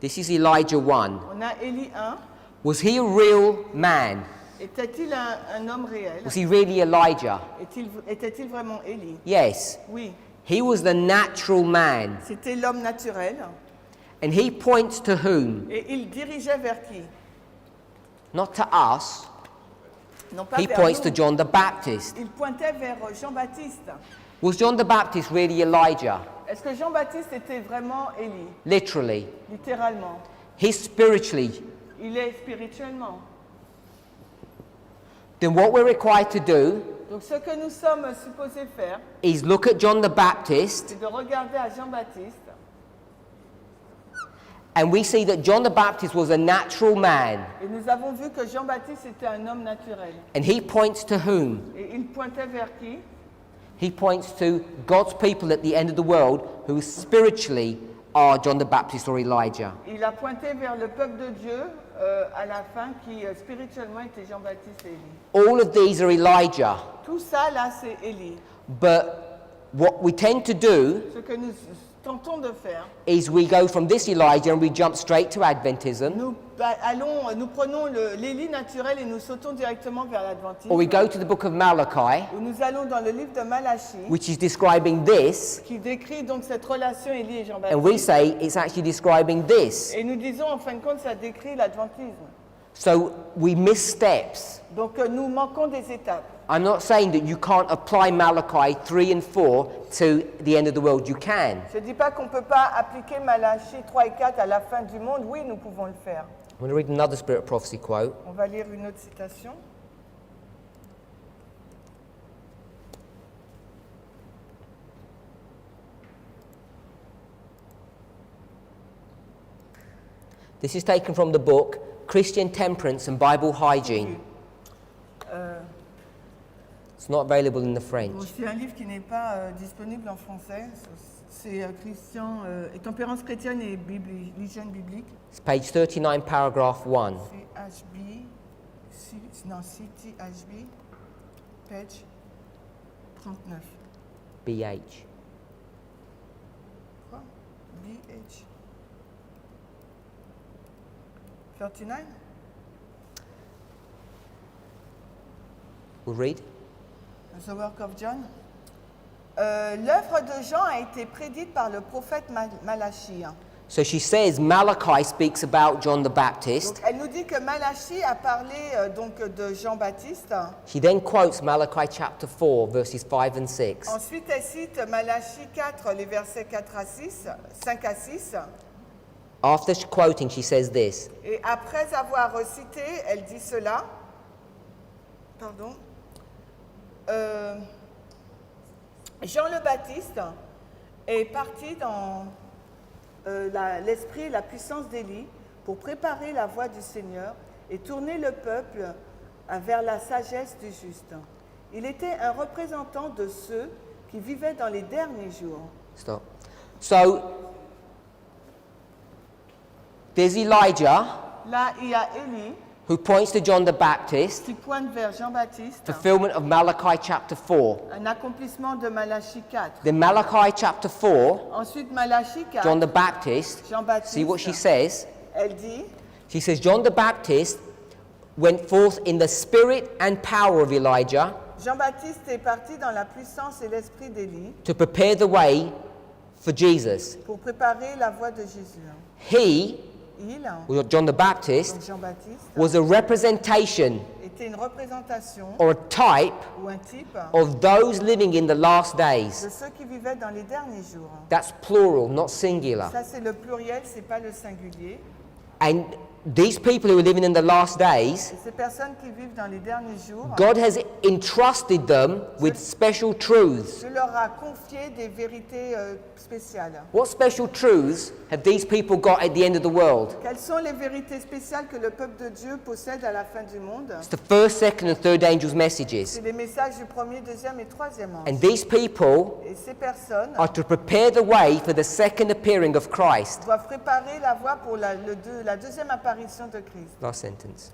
This is Elijah 1. on a Élie 1. Was he a real man? Était-il un homme réel? Was he really Elijah? Était-il vraiment Élie? Yes. Oui. He was the natural man. C'était l'homme naturel. And he points to whom? Et il dirigeait vers qui? Not to us. Non pas He vers points nous. to John the Baptist. Il pointait vers Jean-Baptiste. Was John the Baptist really Elijah? Est-ce que Jean-Baptiste était vraiment Élie? Literally. Littéralement. He's spiritually. Il est spirituellement. Then what we're required to do Donc ce que nous sommes supposés faire, is look at John the Baptist, c'est de regarder à Jean-Baptiste. and we see that John the Baptist was a natural man. Et nous avons vu que Jean-Baptiste était un homme naturel. And he points to whom? Et il pointait vers qui? He points to God's people at the end of the world who spiritually are John the Baptist or Elijah. Il a pointé vers le peuple de Dieu à la fin qui spirituellement était Jean-Baptiste et Élie. All of these are Elijah. Tout ça là c'est Élie. But what we tend to do Ce que nous tentons de faire, is we go from this Elijah and we jump straight to Adventism, nous prenons l'Élie naturel et nous sautons directement vers l'Adventisme. or we go to the book of Malachi, Ou nous allons dans le livre de Malachie which is describing this, qui décrit donc cette relation Élie et and we Jean-Baptiste. say it's actually describing this. Et nous disons en fin de compte ça décrit l'Adventisme. So we miss steps. Donc nous manquons des étapes. I'm not saying that you can't apply Malachi 3 and 4 to the end of the world. You can. Je ne dis pas qu'on ne peut pas appliquer Malachie 3 et 4 à la fin du monde. Oui, nous pouvons le faire. I'm going to read another Spirit of Prophecy quote. On va lire une autre citation. This is taken from the book Christian Temperance and Bible Hygiene. It's not available in the French. Bon, c'est un livre qui n'est pas disponible en français. C'est Christian et tempérance chrétienne et l'hygiène biblique. It's page 39, paragraph 1. CTHB, page 39. BH. Quoi? BH. 39? We'll read. The Work of John. L'œuvre de Jean a été prédite par le prophète Malachie. So she says Malachi speaks about John the Baptist. Donc, elle nous dit que Malachie a parlé donc de Jean-Baptiste. She then quotes Malachi chapter 4, verses 5 and 6. Ensuite, elle cite Malachie 4, les versets 4 à 6, 5 à 6. After quoting, she says this. Et après avoir cité, elle dit cela. Pardon. Jean le Baptiste est parti dans l'esprit et la puissance d'Élie pour préparer la voie du Seigneur et tourner le peuple vers la sagesse du juste. Il était un représentant de ceux qui vivaient dans les derniers jours. Stop. So, there's Elijah, Là, il y a Élie who points to John the Baptist, qui pointe vers Jean-Baptiste, fulfillment of Malachi chapter 4. un accomplissement de Malachie 4. Then Malachi chapter 4, Ensuite, Malachie 4, John the Baptist, Jean-Baptiste, see what she says? elle dit, She says, John the Baptist went forth in the spirit and power of Elijah Jean-Baptiste est parti dans la puissance et l'esprit d'Élie to prepare the way for Jesus. pour préparer la voie de Jésus. He, Il, or John the Baptist, donc Jean-Baptiste, was a representation était une représentation or a type ou un type of those living in the last de days. ceux qui vivaient dans les derniers jours. That's plural, not singular. Ça, c'est le pluriel, c'est pas le singulier. And these people who are living in the last days, Et ces personnes qui vivent dans les derniers jours, God has entrusted them with special truths. Dieu leur a confié des vérités spéciales. What special truths have these people got at the end of the world? Quelles sont les vérités spéciales que le peuple de Dieu possède à la fin du monde? It's the first, second, and third angels' messages. C'est les messages du premier, deuxième et troisième ange. And these people Et ces personnes are to prepare the way for the second appearing of Christ. doivent préparer la voie pour la deuxième apparition de Christ. Last sentence.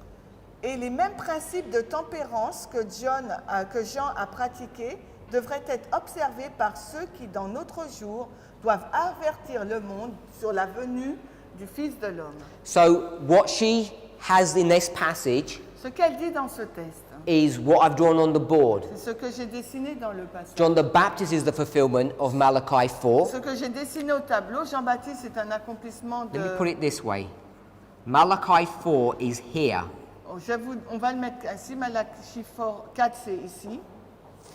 Et les mêmes principes de tempérance que Jean a pratiqués devraient être observés par ceux qui, dans notre jour, doivent avertir le monde sur la venue du Fils de l'homme. So what she has in this passage Ce qu'elle dit dans ce texte, is what I've drawn on the board. c'est ce que j'ai dessiné dans le passage. John the Baptist is the fulfillment of Malachi 4. Ce que j'ai dessiné au tableau, Jean-Baptiste est un accomplissement de... Let me put it this way. Malachi 4 is here. On va le mettre ainsi, Malachi 4, c'est ici.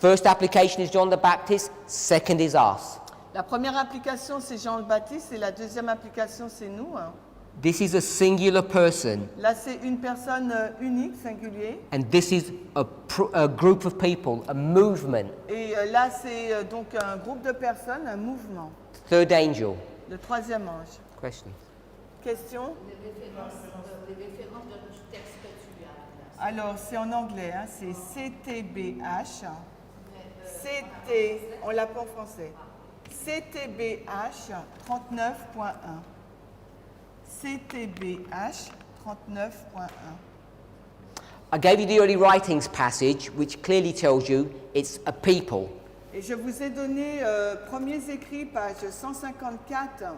First application is John the Baptist, second is us. La première application, c'est Jean-Baptiste, et la deuxième application, c'est nous. This is a singular person, Là, c'est une personne unique, singulier. and this is a group of people, a movement. Et là, c'est donc un groupe de personnes, un mouvement. Third angel. Le troisième ange. Question. Question? Les références de notre texte que tu as. Alors, c'est en anglais, hein, c'est CTBH. On l'appelle en français. CTBH 39.1. CTBH 39.1. I gave you the early writings passage, which clearly tells you it's a people. Et je vous ai donné premiers écrits, page 154.3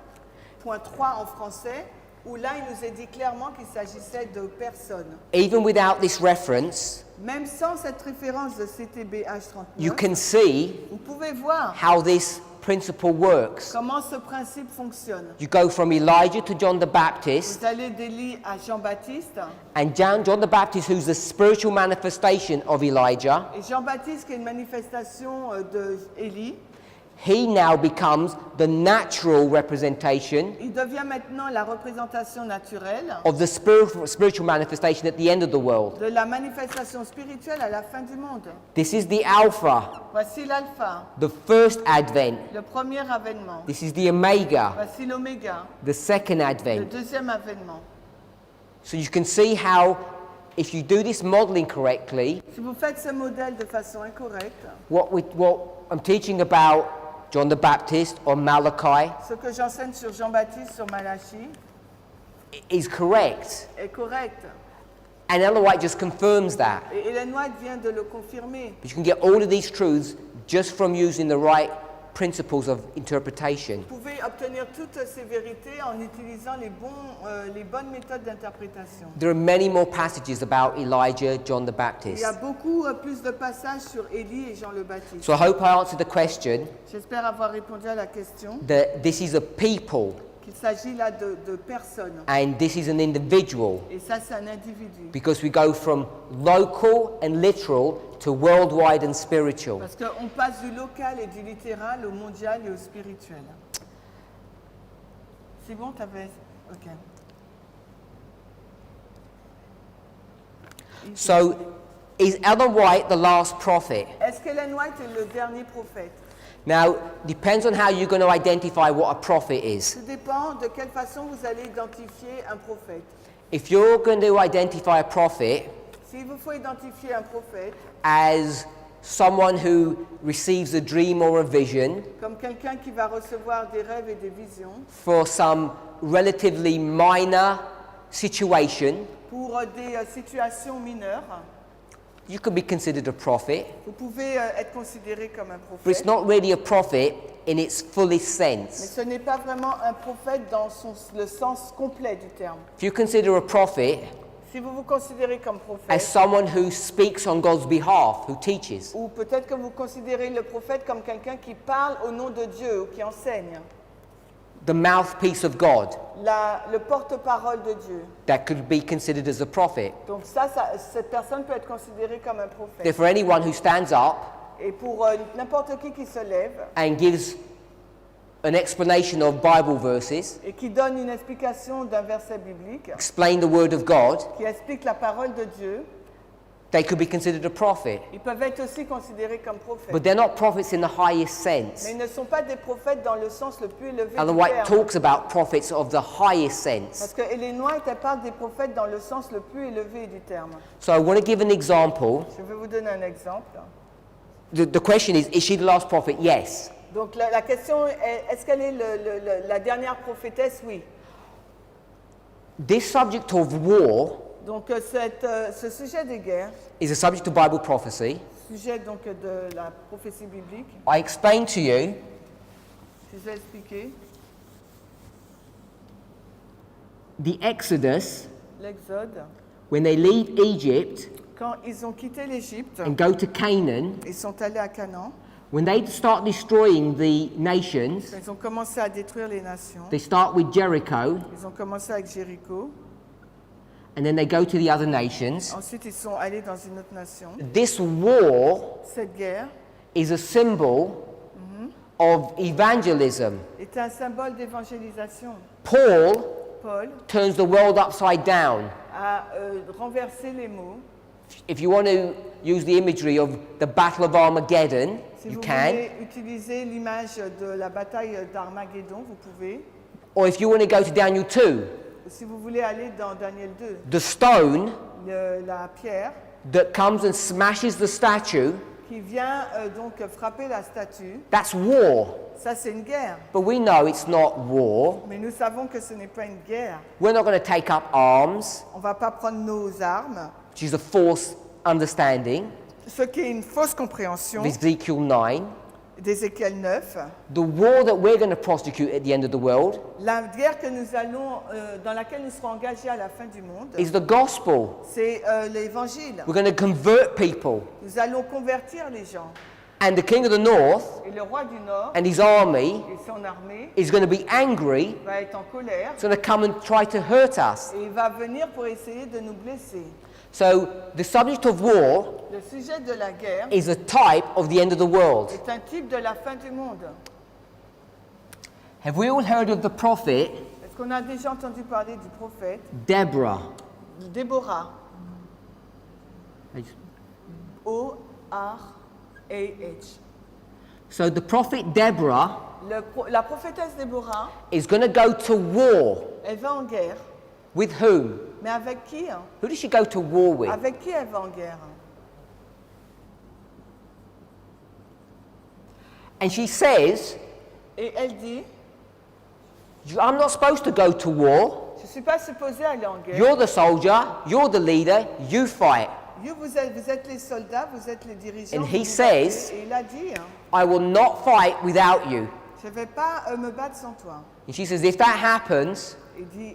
en français, où là, il nous est dit clairement qu'il s'agissait de personnes. Even without this reference, Même sans cette référence de CTBH 39, you can see vous pouvez voir how this principle works. comment ce principe fonctionne. You go from Elijah to John the Baptist, Vous allez d'Élie à Jean-Baptiste, and John the Baptist, who's the spiritual manifestation of Elijah, et Jean-Baptiste qui est une manifestation d'Élie, he now becomes the natural representation il devient maintenant la représentation naturelle of the spiritual manifestation at the end of the world. de la manifestation spirituelle à la fin du monde. This is the Alpha, Voici l'alpha, the first advent. le premier avènement. This is the Omega, Voici l'oméga, the second le advent. deuxième avènement. So you can see how, if you do this modeling correctly, Si vous faites ce modèle de façon incorrecte, what I'm teaching about John the Baptist or Malachi ce que j'enseigne sur Jean-Baptiste, sur Malachie, is correct. est correct. And Ellen White just confirms that. Et Hélène White vient de le confirmer. But you can get all of these truths just from using the right principles of interpretation. Vous pouvez obtenir toutes ces vérités en utilisant les bonnes méthodes d'interprétation. There are many more passages about Elijah, John the Il Baptist. y a beaucoup plus de passages sur Élie et Jean le Baptiste. So I hope I answered the question J'espère avoir répondu à la question. that this is a people Qu'il s'agit là de personnes. and this is an individual, Et ça, c'est un individu. because we go from local and literal to worldwide and spiritual. Parce qu'on passe du local et du littéral au mondial et au spirituel. C'est bon, t'avais... Ok. So is Ellen White the last prophet? Est-ce qu'Hélène White est le dernier prophète? Now, depends on how you're going to identify what a prophet is. Ça dépend de quelle façon vous allez identifier un prophète. If you're going to identify a prophet S'il vous faut identifier un prophète as someone who receives a dream or a vision comme quelqu'un qui va recevoir des rêves et des visions for some relatively minor situation, pour des situations mineures, you could be considered a prophet, vous pouvez être considéré comme un but it's prophète. not really a prophet in its fullest Mais sense. ce n'est pas vraiment un prophète dans le sens complet du terme. If you consider a prophet Si vous vous considérez comme as prophète, someone who speaks on God's behalf, who teaches, ou peut-être que vous considérez le prophète comme quelqu'un qui parle au nom de Dieu ou qui enseigne, the mouthpiece of God, le porte-parole de Dieu. that could be considered as a prophet. Donc cette personne peut être considérée comme un prophète. Therefore, anyone who stands up Et pour n'importe qui se lève and gives an explanation of Bible verses, et qui donne une explication d'un verset biblique, explain the Word of God, qui explique la parole de Dieu, they could be considered a prophet. ils peuvent être aussi considérés comme prophètes. But they're not prophets in the highest Mais sense. ils ne sont pas des prophètes dans le sens le plus élevé Ellen du White terme. talks about prophets of the highest Parce sense. que Ellen White, elle parle des prophètes dans le sens le plus élevé du terme. So I want to give an example. Je vais vous donner un exemple. The question is she the last prophet? Yes. Donc la question est, est-ce qu'elle est la dernière prophétesse? Oui. This subject of war Donc ce sujet des guerres, is a subject of Bible prophecy. sujet donc de la prophétie biblique, I explained to you je vous ai expliqué, the Exodus, l'Exode, when they leave Egypt quand ils ont quitté l'Égypte, and go to Canaan, ils sont allés à Canaan, when they start destroying the nations, ils ont commencé à détruire les nations, they start with Jericho ils ont commencé avec Jéricho, and then they go to the other nations. ensuite ils sont allés dans une autre nation. This war Cette guerre is a symbol of evangelism. est un symbole d'évangélisation. Paul Paul turns the world upside down. a renversé les mots. If you want to use the imagery of the Battle of Armageddon, Si you vous can. voulez utiliser l'image de la bataille d'Armageddon, vous pouvez. Or if you want to go to Daniel 2, Si vous voulez aller dans Daniel 2, the stone la pierre that comes and smashes the statue, qui vient donc frapper la statue, that's war. ça c'est une guerre. But we know it's not war. Mais nous savons que ce n'est pas une guerre. We're not going to take up arms, On ne va pas prendre nos armes, which is a false understanding ce qui est une fausse compréhension of Ezekiel 9. d'Ézéchiel 9. The war that we're going to prosecute at the end of the world La guerre que nous allons, dans laquelle nous serons engagés à la fin du monde, is the gospel. c'est l'évangile. We're going to convert people. Nous allons convertir les gens. And the king of the north Et le roi du Nord and his army et son armée is going to be angry. va être en colère It's going to come and try to hurt us. et il va venir pour essayer de nous blesser. So the subject of war Le sujet de la guerre is a type of the end of the world. est un type de la fin du monde. Have we all heard of the prophet Est-ce qu'on a déjà entendu parler du prophète Deborah? Déborah? O-R-A-H. So the prophet Deborah La prophétesse Déborah, is going to go to war. elle va en guerre. With whom? Mais avec qui? Who does she go to war with? Avec qui elle va en guerre? And she says, Et elle dit, I'm not supposed to go to war. je ne suis pas supposée aller en guerre. You're the soldier, you're the leader, you fight. Vous êtes les soldats, vous êtes les dirigeants. And vous he vous says, battez. Et il a dit, I will not fight without you. je ne vais pas me battre sans toi. And she says, if that happens,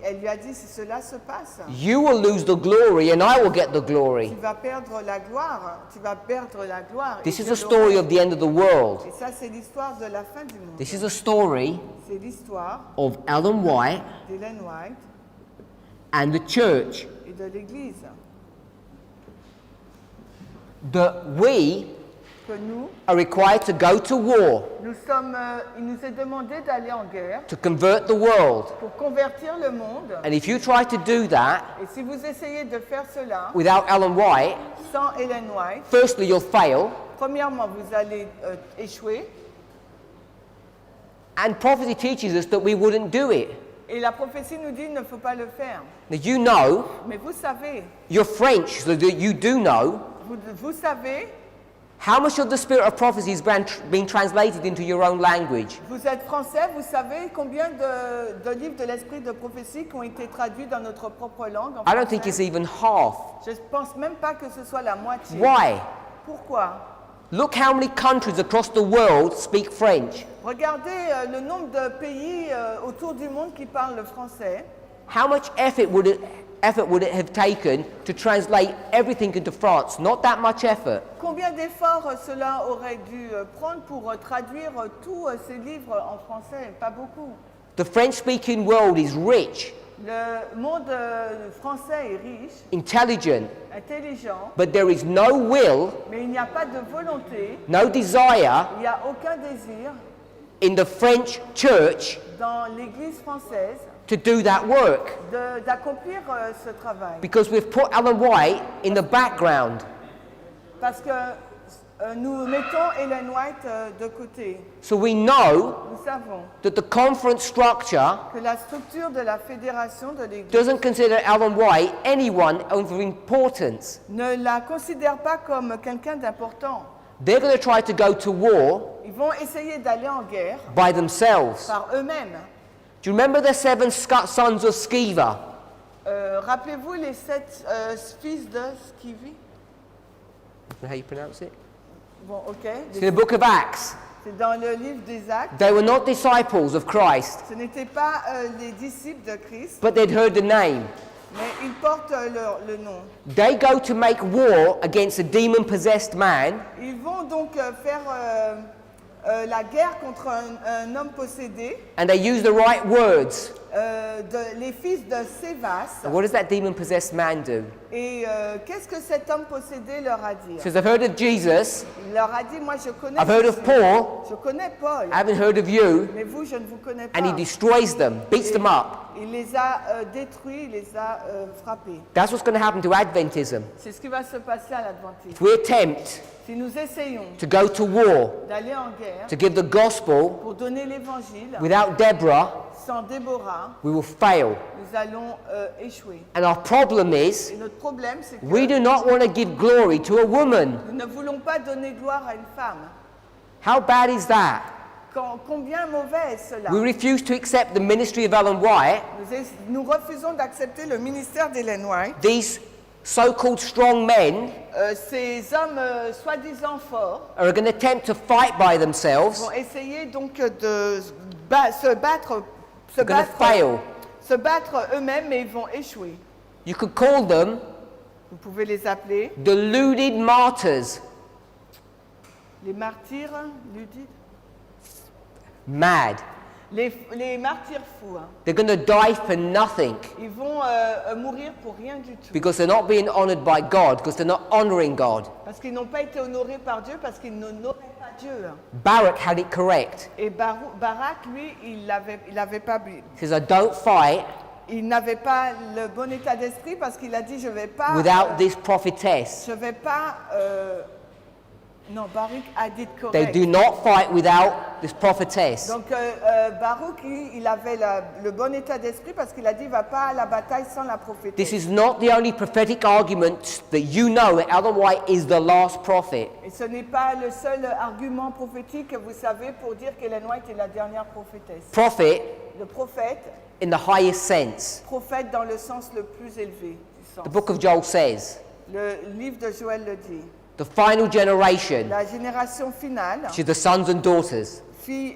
Elle lui a dit, si cela se passe, you will lose the glory and I will get the glory. tu vas perdre la gloire. Tu vas perdre la gloire. This et is je a story l'aurai. of the end of the world. Et ça, c'est l'histoire de la fin du monde. This is a story C'est l'histoire of Ellen White d'Ellen White and the church et de l'Église. that we Que nous, are required to go to war il nous est demandé d'aller en guerre to convert the world. pour convertir le monde. And if you try to do that Et si vous essayez de faire cela without Ellen White, sans Ellen White, firstly, you'll fail. premièrement, vous allez échouer. And prophecy teaches us that we wouldn't do it. Et la prophétie nous dit qu'il ne faut pas le faire. Now, you know, Mais vous savez, you're French, so that you do know vous savez, how much of the spirit of prophecy is being translated into your own language. vous êtes français, vous savez combien de livres de l'esprit de prophétie qui ont été traduits dans notre propre langue. En I don't think français. it's even half. Je ne pense même pas que ce soit la moitié. Why? Pourquoi? Look how many countries across the world speak French. Regardez le nombre de pays autour du monde qui parlent le français. How much effort would it have taken to translate everything into France? Not that much effort. Combien d'efforts cela aurait dû prendre pour traduire tous ces livres en français? Pas beaucoup. The French-speaking world is rich, Le monde français est riche, intelligent, intelligent, but there is no will, mais il n'y a pas de volonté, no desire il n'y a aucun désir in the French church dans l'Église française to do that work. d'accomplir ce travail. Because we've put Ellen White in the background. Parce que nous mettons Ellen White de côté. So we know Nous savons that the conference structure que la structure de la fédération de l'Église doesn't consider Ellen White anyone of importance. ne la considère pas comme quelqu'un d'important. They're going to try to go to war Ils vont essayer d'aller en guerre by themselves. par eux-mêmes. Do you remember the 7 sons of Sceva? Rappelez-vous les 7 fils de Sceva? How you pronounce it? Bon, ok. It's in the book of Acts. C'est dans le livre des Actes. They were not disciples of Christ, Ce n'étaient pas les disciples de Christ, but they'd heard the name. mais ils portent le nom. They go to make war against a demon-possessed man, Ils vont donc faire la guerre contre un homme possédé, and they use the right words. les fils de Sévas. And what does that demon-possessed man do? Et qu'est-ce que cet homme possédé leur a dit? He says, I've heard of Jesus, Il leur a dit, moi je connais I've heard of Jésus. Paul, Je connais Paul, I haven't heard of you. mais vous, je ne vous connais pas. And he destroys them, beats them up. Il les a détruits, il les a frappés. That's what's going to happen to Adventism. C'est ce qui va se passer à l'Adventiste. If we attempt Si nous essayons to go to war, d'aller en guerre to give the gospel pour donner l'Évangile without Deborah, sans Déborah, we will fail. nous allons échouer. And our problem is, Et notre problème, c'est que we do not want to give glory to a woman. nous ne voulons pas donner gloire à une femme. How bad is that? Combien mauvais est cela? We refuse to accept the ministry of Ellen White. Nous refusons d'accepter le ministère d'Ellen White. These so-called strong men Ces hommes soi-disant forts are going to attempt to fight by themselves. vont essayer donc de se battre They're going to fail. eux-mêmes, mais ils vont échouer. You could call them Vous pouvez les appeler deluded martyrs. les martyrs ludiques. Mad. Les martyrs fous. Hein. They're going to die for nothing Ils vont mourir pour rien du tout. because they're not being honored by God, because they're not honoring God. Parce qu'ils n'ont pas été honorés par Dieu, parce qu'ils n'honoraient pas Dieu. Barak had it correct. Et Barak, lui, il avait pas bu. He says, I don't fight Il n'avait pas le bon état d'esprit parce qu'il a dit je vais pas. without this prophetess. Je vais pas. Non, Baruch a dit They correct. do not fight without this prophetess. Donc Baruch, il avait le bon état d'esprit parce qu'il a dit il va pas à la bataille sans la prophétesse. This is not the only prophetic argument that you know that Ellen White is the last prophet. Et ce n'est pas le seul argument prophétique que vous savez pour dire qu'Ellen White est la dernière prophétesse. Prophet Le prophète, in the highest sense. prophète dans le sens le plus élevé du sens. The book of Joel says, Le livre de Joël le dit. the final generation, La génération finale, which is the sons and daughters, filles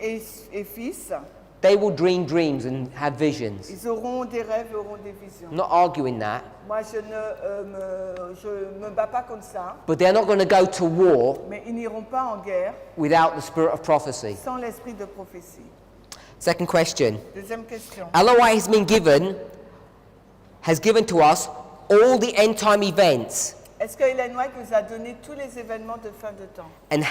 et fils, they will dream dreams and have visions. ils auront des rêves, auront des visions. I'm not arguing that, Moi, je me bats pas comme ça, but they're not going to go to war mais ils n'iront pas en guerre without the spirit of prophecy. sans l'esprit de prophétie. Second question. Deuxième question. Ellen White has given to us all the end time events Est-ce que Ellen White nous a donné tous les événements de fin de temps, and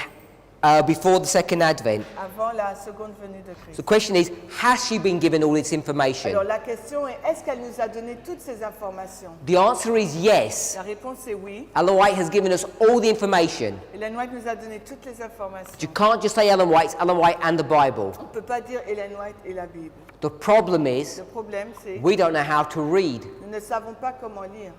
before the second advent. avant la seconde venue de So Christ? the question is, has she been given all this information? Alors la question est, est-ce qu'elle nous a donné toutes ces informations? The answer is yes. La réponse est oui. Ellen White has given us all the information. Ellen White nous a donné toutes les informations. You can't just say Ellen White, it's Ellen White and the Bible. On ne peut pas dire Ellen White et la Bible. The problem is, Le problème, c'est we don't know how to read. nous ne savons pas comment lire.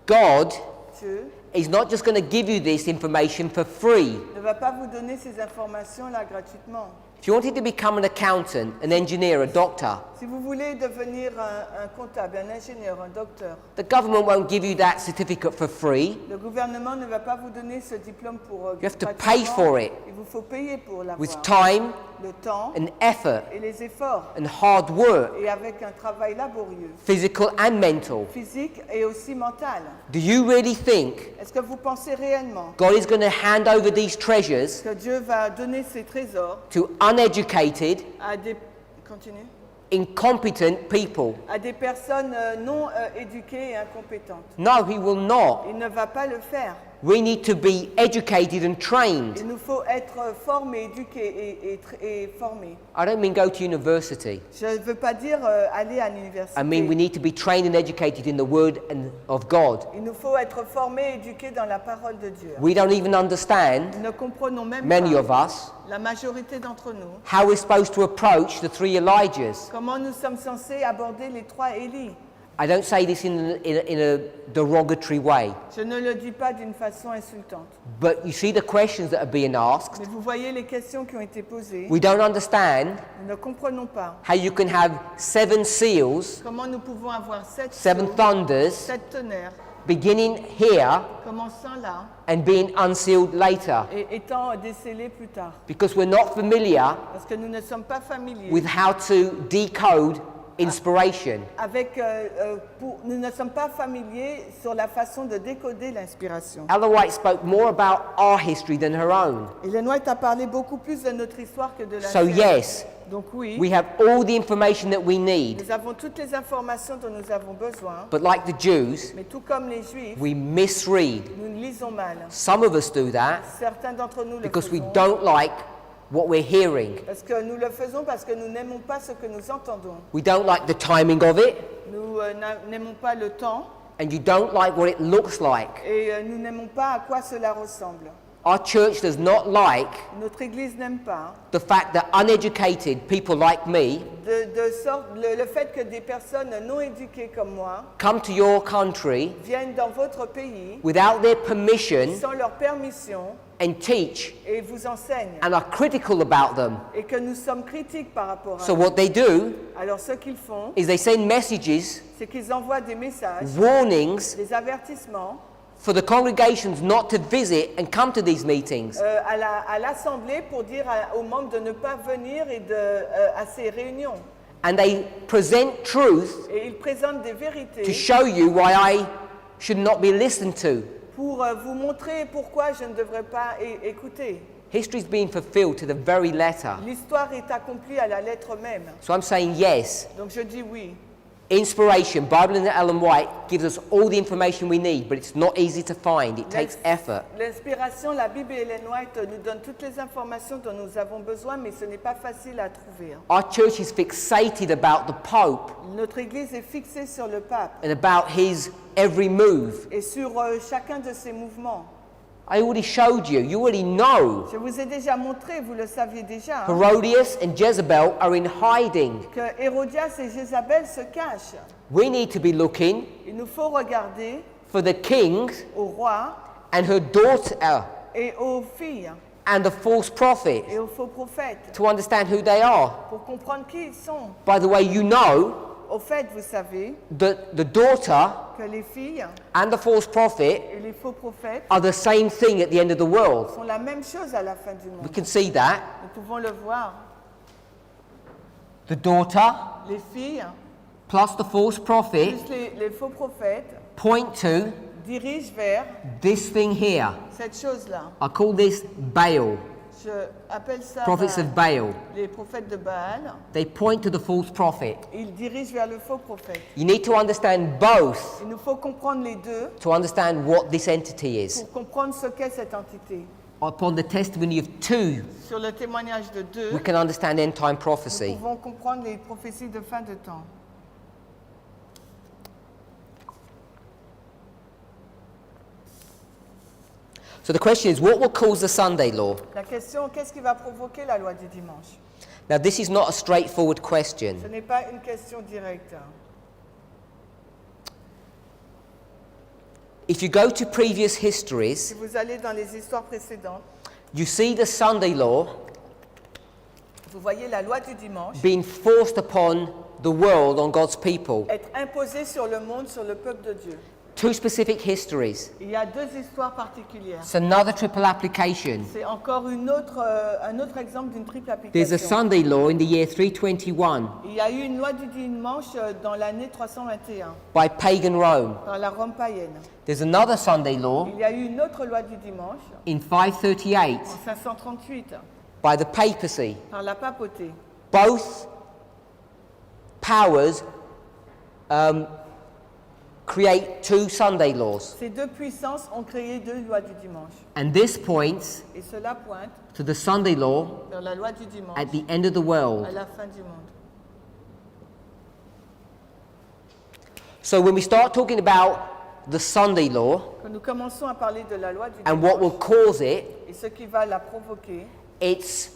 God Dieu is not just going to give you this information for free. ne va pas vous donner ces informations-là gratuitement. If you wanted to become an accountant, an engineer, a doctor, Si vous voulez devenir un comptable, un ingénieur, un docteur, the government won't give you that certificate for free. le gouvernement ne va pas vous donner ce diplôme pour You have to gratuitement. pay for it Il vous faut payer pour l'avoir. with time Le temps and effort et les efforts and hard work, et avec un travail laborieux, physical and mental. physique et aussi mental. Do you really think Est-ce que vous pensez réellement God is going to hand over these treasures que Dieu va donner ses trésors to uneducated, à des continue, incompetent people? à des personnes non éduquées et incompétentes? No, He will not. Il ne va pas le faire. we need to be educated and trained. Il nous faut être formés, éduqués et formés. I don't mean go to university. Je ne veux pas dire aller à l'université. I mean we need to be trained and educated in the Word of God. Il nous faut être formés et éduqués dans la parole de Dieu. We don't even understand, Nous ne comprenons même many pas, of us, la majorité d'entre nous, how we're supposed to approach the 3 Elijahs. comment nous sommes censés aborder les 3 Élie. I don't say this in a derogatory way, Je ne le dis pas d'une façon insultante. but you see the questions that are being asked. Mais vous voyez les questions qui ont été posées. We don't understand Nous ne comprenons pas how you can have 7 seals, comment nous pouvons avoir 7 7 thunders, 7 tonnerres, beginning here commençant là and being unsealed later, et étant décelés plus tard. because we're not familiar Parce que nous ne sommes pas familiers with how to decode inspiration. avec, nous ne sommes pas familiers sur la façon de décoder l'inspiration. Ellen White spoke more about our history than her own. Ellen White a parlé beaucoup plus de notre histoire que de la So sienne. yes, Donc oui, we have all the information that we need, nous avons toutes les informations dont nous avons besoin, but like the Jews, mais tout comme les Juifs, we misread. nous lisons mal. Some of us do that Certains d'entre nous le because we faisons don't like what we're hearing. parce que nous le faisons parce que nous n'aimons pas ce que nous entendons. We don't like the timing of it, Nous n'aimons pas le temps and you don't like what it looks like. et nous n'aimons pas à quoi cela ressemble. Our church does not like Notre Église n'aime pas the fact that uneducated people like me de sorte le fait que des personnes non éduquées comme moi come to your country viennent dans votre pays without their permission sans leur permission and teach et vous enseignent and are critical about them. et que nous sommes critiques par rapport à So eux. what they do Alors ce qu'ils font, is they send messages, c'est qu'ils envoient des messages, warnings des avertissements for the congregations not to visit and come to these meetings. à l'Assemblée pour dire aux membres de ne pas venir à ces réunions. And they present truth Et ils présentent des to vérités show you why I should not be listened to. pour vous montrer pourquoi je ne devrais pas écouter. History is being fulfilled to the very letter. L'histoire est accomplie à la lettre même. So I'm saying yes. Donc je dis oui. Inspiration, Bible and Ellen White gives us all the information we need, but it's not easy to find. It takes effort. L'inspiration, la Bible et Ellen White nous donnent toutes les informations dont nous avons besoin, mais ce n'est pas facile à trouver. Our church is fixated about the Pope Notre Église est fixée sur le pape and about his every move. et sur chacun de ses mouvements. I already showed you. You already know. Je vous ai déjà montré, vous le saviez déjà, Herodias and Jezebel are in hiding. que Hérodias et Jézabel se cachent. We need to be looking Il nous faut regarder for the king au roi and her daughter et aux filles and the false prophet et aux faux prophètes to understand who they are. pour comprendre qui ils sont. By the way, you know Au fait, vous savez that the daughter que les filles and the false prophet et les faux prophètes are the same thing at the end of the world. sont la même chose à la fin du We monde. can see that. Nous pouvons le voir. The daughter Les filles, plus the false prophet plus les faux prophètes, point to dirigent vers this thing here. cette chose-là. I call this Baal, Je appelle ça prophets of Baal. les prophètes de Baal. They point to the false prophet. Ils dirigent vers le faux prophète. You need to understand both Il nous faut comprendre les deux to understand what this entity is. pour comprendre ce qu'est cette entité. Upon the testimony of two, Sur le témoignage de deux, we can understand end time nous prophecy. pouvons comprendre les prophéties de fin de temps. So the question is, what will cause the Sunday law? La question, qu'est-ce qui va provoquer la loi du dimanche? Now, this is not a straightforward question. Ce n'est pas une question directe. If you go to previous Si histories, vous allez dans les histoires précédentes, you see the Sunday law vous voyez la loi du dimanche being forced upon the world, on God's people. être imposée sur le monde, sur le peuple de Dieu. Two specific histories. Il y a deux histoires particulières. It's another triple application. C'est encore un autre exemple d'une triple There's a application. Sunday law in the year 321 Il y a eu une loi du dimanche dans l'année 321 by pagan Rome. par la Rome païenne. There's another Sunday law Il y a eu une autre loi du dimanche in 538 en 538 by the papacy. par la papauté. Both powers create two Sunday laws. Ces deux puissances ont créé deux lois du dimanche. And this points Et cela pointe to the Sunday law vers la loi du dimanche at the end of the à world. la fin du monde. So when we start talking about the Sunday law Quand nous commençons à parler de la loi du and what will dimanche cause it, et ce qui va la provoquer, it's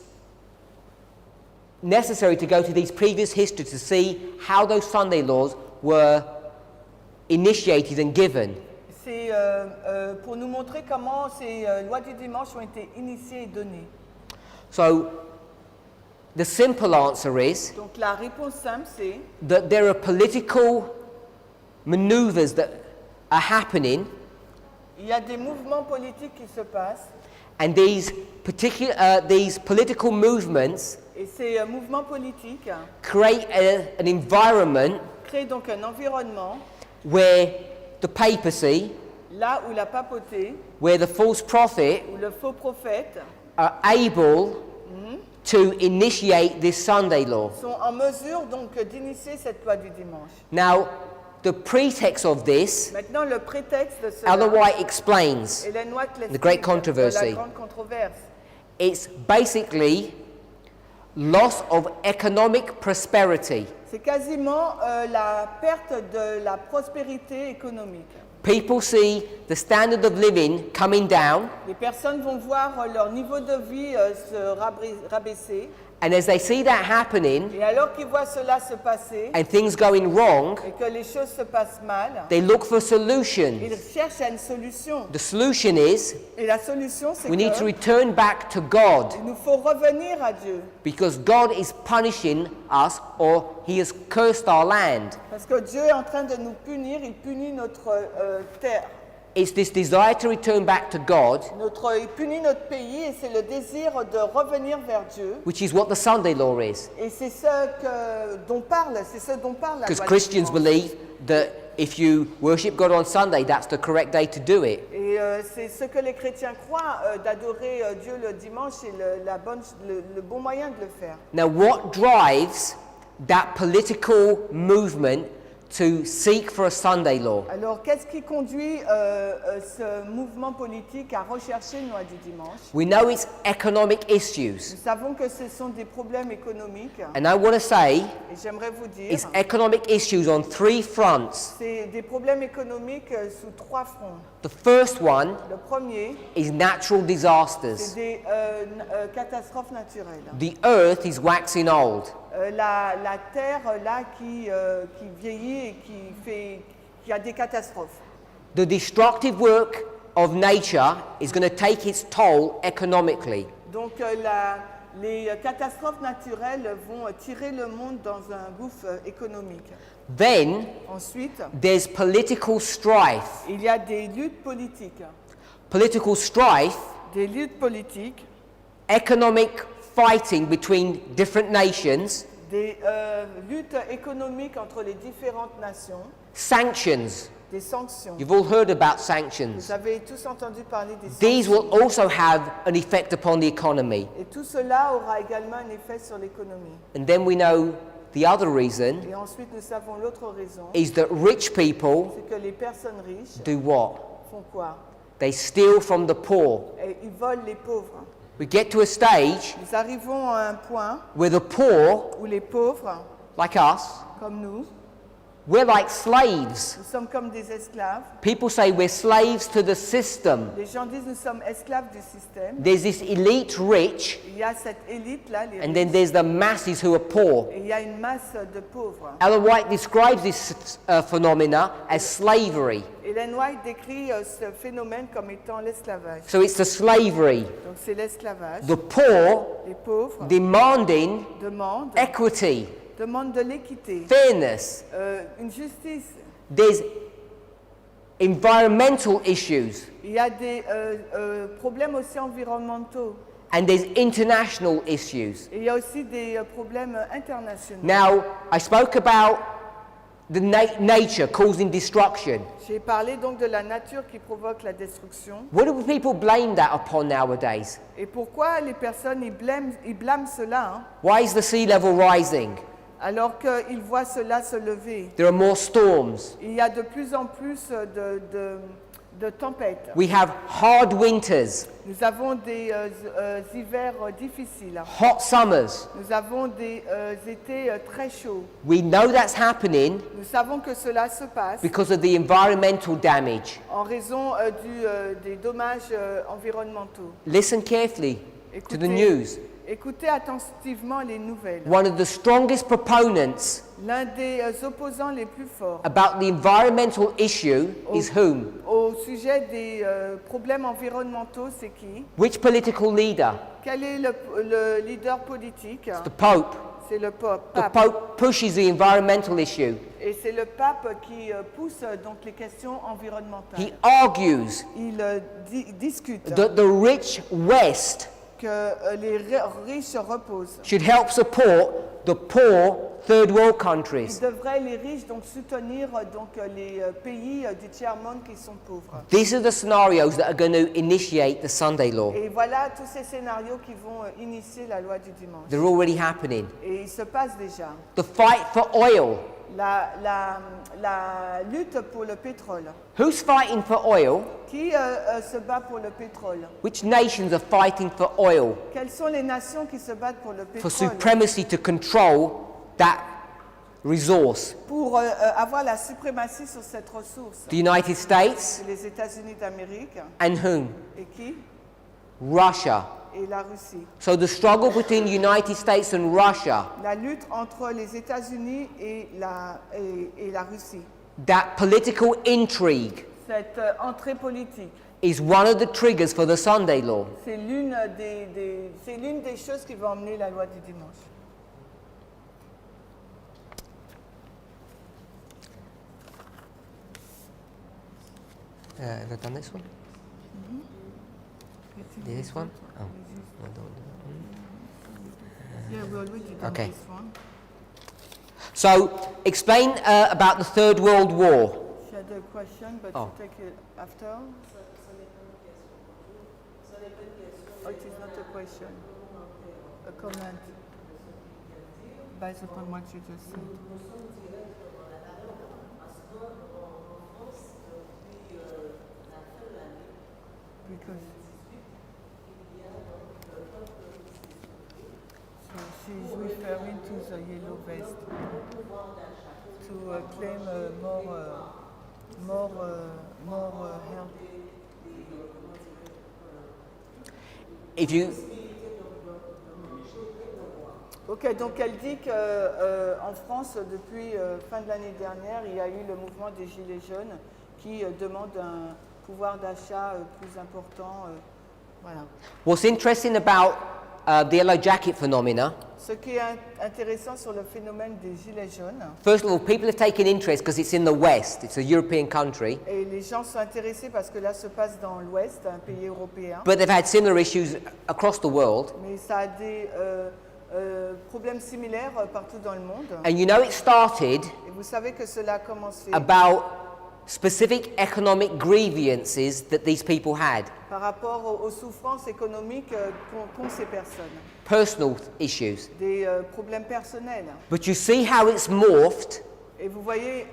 necessary to go to these previous histories to see how those Sunday laws were initiated and given. c'est pour nous montrer comment ces lois du dimanche ont été initiées et données. So the simple answer is Donc la réponse simple, c'est that there are political maneuvers that are happening, il y a des mouvements politiques qui se passent and these political movements et ces mouvements politiques create an environment créent donc un environnement where the papacy, là où la papauté where the false prophet ou le faux prophète are able to initiate this Sunday law. sont en mesure donc d'initier cette loi du dimanche. Now, the pretext of this, Maintenant, le prétexte de cela, Ellen White explains, Hélène White the great l'explique, controversy. de la grande controverse. it's basically loss of economic prosperity. C'est quasiment la perte de la prospérité économique. People see the standard of living coming down, Les personnes vont voir leur niveau de vie se rabaisser. and as they see that happening Et alors qu'ils voient cela se passer and things going wrong, et que les choses se passent mal, they look for ils solutions. cherchent à une solution. The solution is Et la solution, c'est we need to qu'il return back to God nous faut revenir à Dieu. because God is punishing us or He has cursed our land. Parce que Dieu est en train de nous punir, il punit notre terre. It's this desire to return back to God, Il punit notre pays et c'est le désir de revenir vers Dieu. which is what the Sunday law is. Et c'est ce dont parle la Because loi du Christians dimanche. believe that if you worship God on Sunday, that's the correct day to do it. Et c'est ce que les chrétiens croient, d'adorer Dieu le dimanche et le bon moyen de le faire. Now, what drives that political movement to seek for a Sunday law? Alors, qu'est-ce qui conduit ce mouvement politique à rechercher une loi du dimanche? We know it's economic issues. Nous savons que ce sont des problèmes économiques. And I want to say Et j'aimerais vous dire, it's economic issues on three fronts. c'est des problèmes économiques sous trois fronts. The first one Le premier, is natural c'est disasters. des catastrophes naturelles. The earth is waxing old. La terre là qui vieillit et qui a des catastrophes. The destructive work of nature is going to take its toll economically. Donc les catastrophes naturelles vont tirer le monde dans un gouffre économique. Then Ensuite, there's political strife. il y a des luttes politiques. Political strife, Des luttes politiques, economic fighting between different nations, des luttes économiques entre les différentes nations, sanctions. des sanctions. You've all heard about Vous sanctions. avez tous entendu parler des These sanctions. will also have an effect upon the economy. Et tout cela aura également un effet sur l'économie. And then we know the other reason Et ensuite, nous savons l'autre raison, is that rich people c'est que les personnes riches do what? font quoi? They steal from the poor. Et ils volent les pauvres. We get to a stage Nous arrivons à un point where the poor, où les pauvres, like us, comme nous we're like slaves. sommes comme des esclaves. People say we're slaves to the system. Les gens disent nous sommes esclaves du système. There's this elite rich, Il y a cette élite-là, les and then riches, there's the masses who are poor. et il y a une masse de pauvres. Ellen White describes this phenomena as slavery. Hélène White décrit ce phénomène comme étant l'esclavage. So it's the slavery. Donc c'est l'esclavage. The poor Les pauvres demanding demandent equity, de l'équité, fairness. une justice. There's environmental issues, Il y a des problèmes aussi environnementaux. and there's international issues. Et il y a aussi des problèmes internationaux. Now, I spoke about the nature causing destruction. J'ai parlé donc de la nature qui provoque la destruction. What do people blame that upon nowadays? Et pourquoi les personnes ils blâment cela, hein? Why is the sea level rising? Alors qu'ils voient cela se lever, there are more storms. il y a de plus en plus de tempêtes. We have hard winters, Nous avons des hivers difficiles. hot summers. Nous avons des étés très chauds. We know that's happening Nous savons que cela se passe because of the environmental damage. en raison des dommages environnementaux. Listen carefully to the news. Écoutez attentivement les nouvelles. One of the strongest proponents L'un des opposants les plus forts about the environmental issue is whom? au sujet des problèmes environnementaux, c'est qui? Which political leader? Quel est le leader politique? The Pope. C'est le The pape. Pope pushes the environmental issue. Et c'est le pape qui pousse donc les questions environnementales. He argues Il discute that the rich West que les riches reposent. should help support the poor third world Il countries. devrait les riches donc soutenir donc les pays du tiers-monde qui sont pauvres. These are the scenarios that are going to initiate the Sunday law. Et voilà tous ces scénarios qui vont initier la loi du dimanche. They're already happening. Et il se passe déjà. The fight for oil. La lutte pour le pétrole. Who's fighting for oil? Qui se bat pour le pétrole? Which nations are fighting for oil? Quelles sont les nations qui se battent pour le For pétrole? supremacy to control that resource. Pour avoir la suprématie sur cette ressource. The United States C'est les États-Unis d'Amérique. and whom? Et qui? Russia. Et la Russie. So the struggle between the United States and Russia, La lutte entre les États-Unis et la Russie. that political intrigue Cette entrée politique, is one of the triggers for the Sunday law. c'est l'une des choses qui va emmener la loi du dimanche. Have I done this one? This one? Oh, I don't do Yeah, we already done Okay. this one. that. So, explain about the Third World War. She had a question, but Oh. you take it after. Oh, it is not a question. A comment. Based upon what you just said. Because so she's referring to the yellow vest to claim more help. If you, Ok, donc elle dit que en France, depuis fin de l'année dernière, il y a eu le mouvement des Gilets jaunes qui demande un pouvoir d'achat plus important. Voilà. what's interesting about the yellow jacket phenomena, Ce qui est intéressant sur le phénomène des Gilets jaunes, first of all, people have taken interest because it's in the West, it's a European country, et les gens sont intéressés parce que là se passe dans l'Ouest, un pays européen, but they've had similar issues across the world. mais ça a des problèmes similaires partout dans le monde. And you know it started Et vous savez que cela a commencé about specific economic grievances that these people had, par rapport aux souffrances économiques qu'ont ces personnes, personal issues. des problèmes personnels. But you see how it's morphed, Et vous voyez,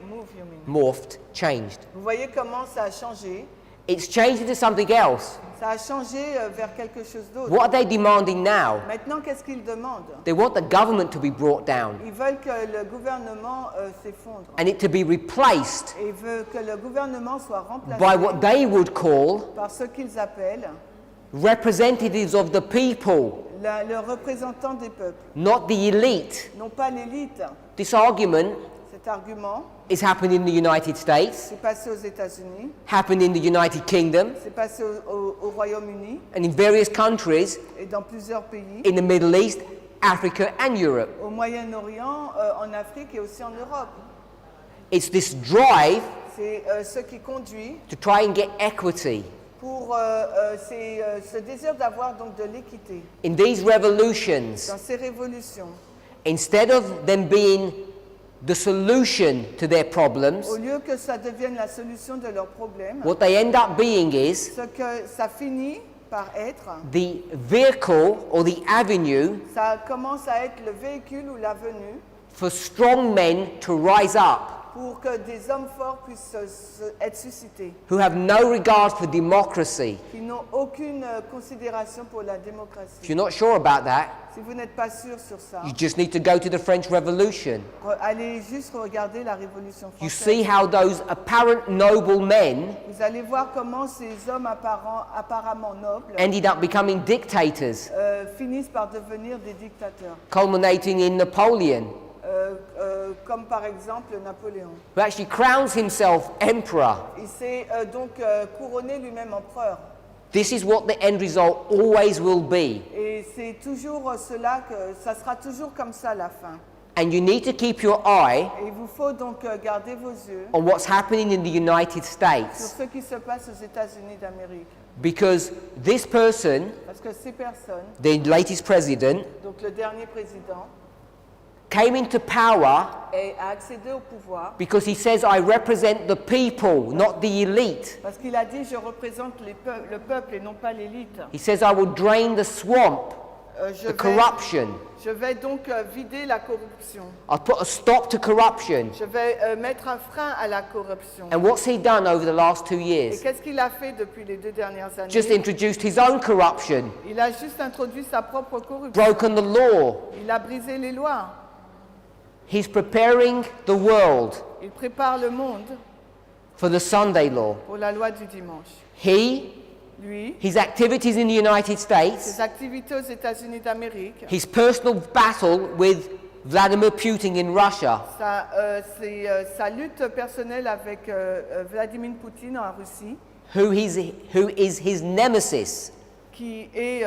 changed. vous voyez comment ça a changé. It's changed into something else. Ça a changé vers quelque chose d'autre. What are they demanding now? Maintenant, qu'est-ce qu'ils demandent? They want the government to be brought down Ils veulent que le gouvernement s'effondre. and it to be replaced Et ils veulent que le gouvernement soit remplacé by what they would call par ce qu'ils appellent representatives of the people, le représentant des peuples. not the elite. Non pas l'élite. This argument Cet argument is happening in the United States, s'est passé aux États-Unis, happened in the United Kingdom, s'est passé au Royaume-Uni and in various countries et dans plusieurs pays, in the Middle East, Africa, and Europe. au Moyen-Orient, en Afrique et aussi en Europe. It's this drive C'est ce qui conduit to try and get equity. pour ce désir d'avoir donc de l'équité In these revolutions, dans ces révolutions. instead of them being the solution to their problems, Au lieu que ça devienne la solution de leurs problèmes, what they end up being is ce que ça finit par être, the vehicle or the avenue ça commence à être le véhicule ou l'avenue for strong men to rise up pour que des hommes forts puissent être suscités, who have no regard for democracy. qui n'ont aucune considération pour la If démocratie. you're not sure about that, Si vous n'êtes pas sûr sur ça, you just need to go to the French Revolution. allez juste regarder la Révolution You française. see how those apparent noble men Vous allez voir comment ces hommes apparemment nobles ended up becoming dictators, finissent par devenir des dictateurs, culminating in Napoleon, comme par exemple Napoléon. who actually crowns himself emperor. Il s'est donc couronné lui-même empereur. This is what the end result always will be. Et c'est toujours cela que ça sera toujours comme ça à la fin. And you need to keep your eye Et il vous faut donc garder vos yeux on what's happening in the United sur States, ce qui se passe aux États-Unis d'Amérique. because this person, Parce que ces personnes, the latest president, donc le dernier président, came into power a accédé au pouvoir because he says, I represent the people, not the elite. parce qu'il a dit je représente le peuple et non pas l'élite. He says, I will drain the swamp, the corruption. Je vais donc vider la corruption. I'll put a stop to corruption. Je vais mettre un frein à la corruption. And what's he done over the last 2 Et years? qu'est-ce qu'il a fait depuis les 2 dernières années? Just introduced his own corruption, Il a juste introduit sa propre corruption. broken the law. Il a brisé les lois. He's preparing the world Il prépare le monde for the Sunday law. pour la loi du dimanche. Lui, His activities in the United States, ses activités aux États-Unis d'Amérique, his personal battle with Vladimir Putin in Russia, sa lutte personnelle avec Vladimir Poutine en Russie, who is his nemesis, qui est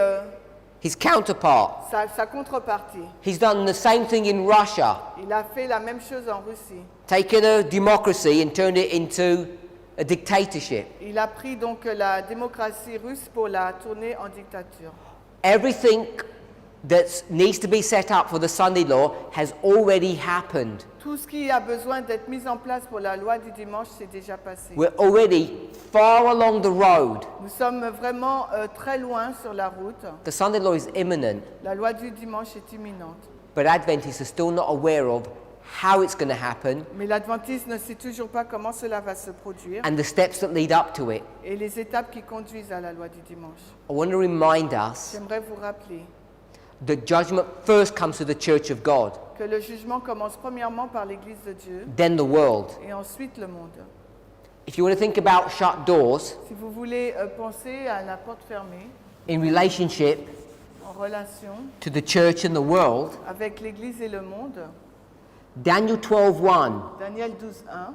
his counterpart. sa contrepartie. He's done the same thing in Russia, Il a fait la même chose en Russie. taken a democracy and turned it into a dictatorship. Il a pris donc la démocratie russe pour la tourner en dictature. Everything that needs to be set up for the Sunday law has already happened. Tout ce qui a besoin d'être mis en place pour la loi du dimanche s'est déjà passé. We're already far along the road. Nous sommes vraiment très loin sur la route. The Sunday law is imminent, La loi du dimanche est imminente. but Adventists are still not aware of how it's going to happen Mais l'adventiste ne sait toujours pas comment cela va se produire and the steps that lead up to it. et les étapes qui conduisent à la loi du dimanche. I want to remind us J'aimerais vous rappeler that judgment first comes to the church of God, que le jugement commence premièrement par l'Église de Dieu then the world. et ensuite le monde. If you want to think about shut doors Si vous voulez penser à la porte fermée in relationship en relation to the church and the world, avec l'Église et le monde, Daniel 12:1, Daniel 12:1,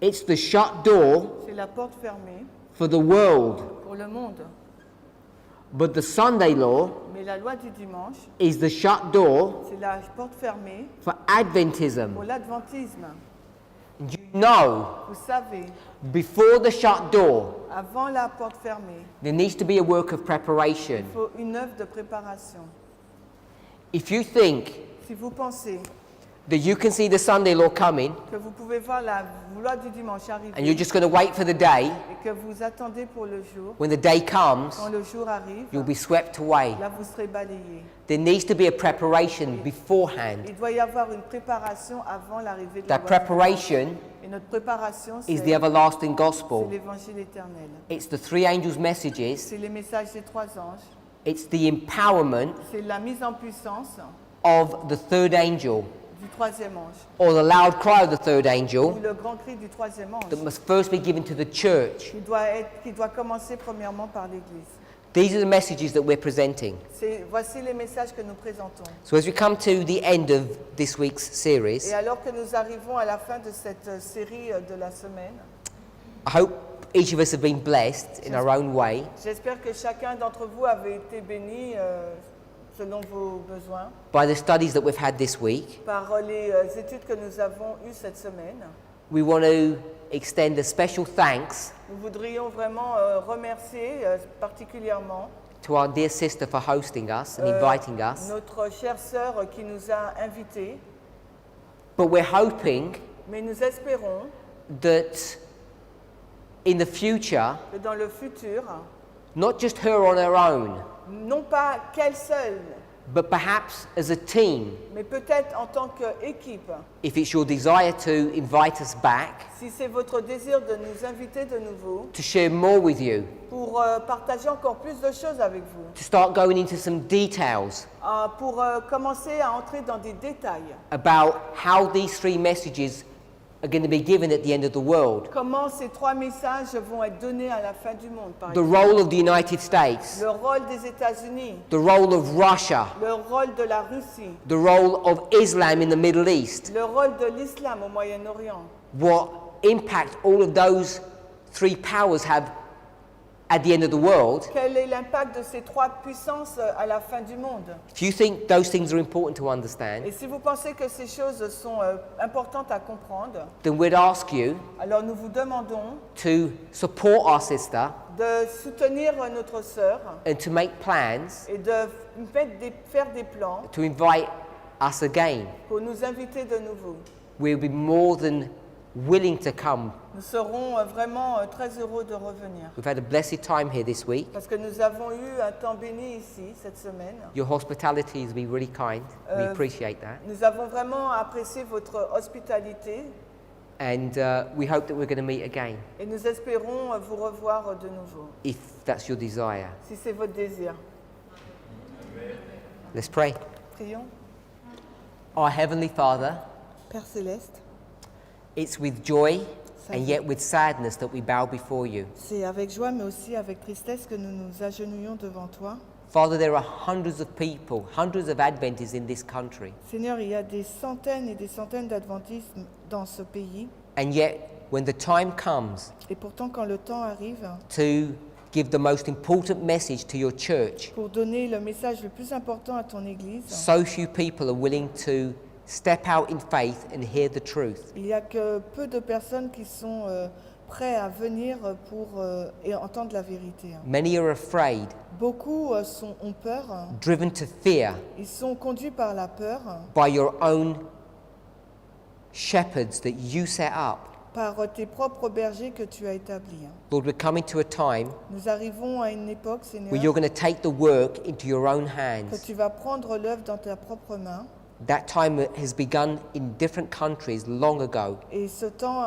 it's the shut door c'est la porte fermée for the world, pour le monde. but the Sunday law Mais la loi du dimanche, is the shut door c'est la porte fermée for Adventism. pour l'adventisme. You know, Vous savez, before the shut door, avant la porte fermée, there needs to be a work of preparation. il faut une œuvre de préparation. If you think Si vous pensez that you can see the Sunday law coming que vous pouvez voir la loi du dimanche and arriver you're just going to wait for the day, et que vous attendez pour le jour, when the day comes, quand le jour arrive, you'll be swept away. là vous serez balayé. There needs to be a preparation beforehand. Il doit y avoir une préparation avant l'arrivée de la That loi du preparation dimanche. Et notre préparation, is c'est the everlasting c'est gospel. l'évangile éternel. It's the three angels' messages. C'est les messages des 3 anges. It's the empowerment C'est la mise en puissance of the third angel, du 3e ange. or the loud cry of the third Ou angel, le grand cri du 3e ange. that must first be given to the church. Qui doit commencer premièrement par l'Église. These are the messages that we're presenting. Voici les messages que nous présentons. So as we come to the end of this week's series, Et alors que nous arrivons à la fin de cette série de la semaine, I hope each of us have been blessed in our own way j'espère que chacun d'entre vous avait été béni selon vos besoins by the studies that we've had this week. par les études que nous avons eues cette semaine. We want to extend a special thanks Nous voudrions vraiment remercier particulièrement to our dear sister for hosting us and inviting us. notre chère sœur qui nous a invités, But we're hoping mais nous espérons that in the future, que dans le futur, not just her on her own, non pas qu'elle seule, But perhaps as a team, Mais peut-être en tant qu'équipe, if it's your desire to invite us back, si c'est votre désir de nous inviter de nouveau to share more with you, pour partager encore plus de choses avec vous, to start going into some details pour commencer à entrer dans des détails. about how these 3 messages are going to be given at the end of the world. Comment ces 3 messages vont être donnés à la fin du monde, par The exemple. role of the United States, Le rôle des États-Unis, the role of Russia, le rôle de la Russie, the role of Islam in the Middle East, le rôle de l'islam au Moyen-Orient. what impact all of those 3 powers have at the end of the world. Quel est l'impact de ces 3 puissances à la fin du monde? If you think those things are important to understand, Et si vous pensez que ces choses sont importantes à comprendre, then we'd ask you alors nous vous demandons to support our sister de soutenir notre sœur and to make plans et de faire des plans to invite us again. pour nous inviter de nouveau. We'll be more than willing to come. Nous serons vraiment très heureux de revenir. We've had a blessed time here this week. Parce que nous avons eu un temps béni ici cette semaine. Your hospitality has been really kind. We Euh, appreciate that. Nous avons vraiment apprécié votre hospitalité And we hope that we're going to meet again, et nous espérons vous revoir de nouveau, if that's your desire. si c'est votre désir. Let's pray. Prions. Our Heavenly Father, Père Céleste, it's with joy and yet with sadness that we bow before you. c'est avec joie mais aussi avec tristesse que nous nous agenouillons devant toi. Father, there are hundreds of people, hundreds of Adventists in this country. Seigneur, il y a des centaines et des centaines d'adventistes dans ce pays. And yet, when the time comes Et pourtant, quand le temps arrive to give the most important message to your church, pour donner le message le plus important à ton Église, so few people are willing to step out in faith and hear the truth. il n'y a que peu de personnes qui sont prêts à venir pour et entendre la vérité. Many are afraid, Beaucoup ont peur, driven to fear ils sont conduits par la peur, by your own shepherds that you set up. par tes propres bergers que tu as établis. Lord, we're coming to a time Nous arrivons à une époque, Seigneur, where you're going to take the work into your own que hands. tu vas prendre l'œuvre dans ta propre main. That time has begun in different countries long ago. Et ce temps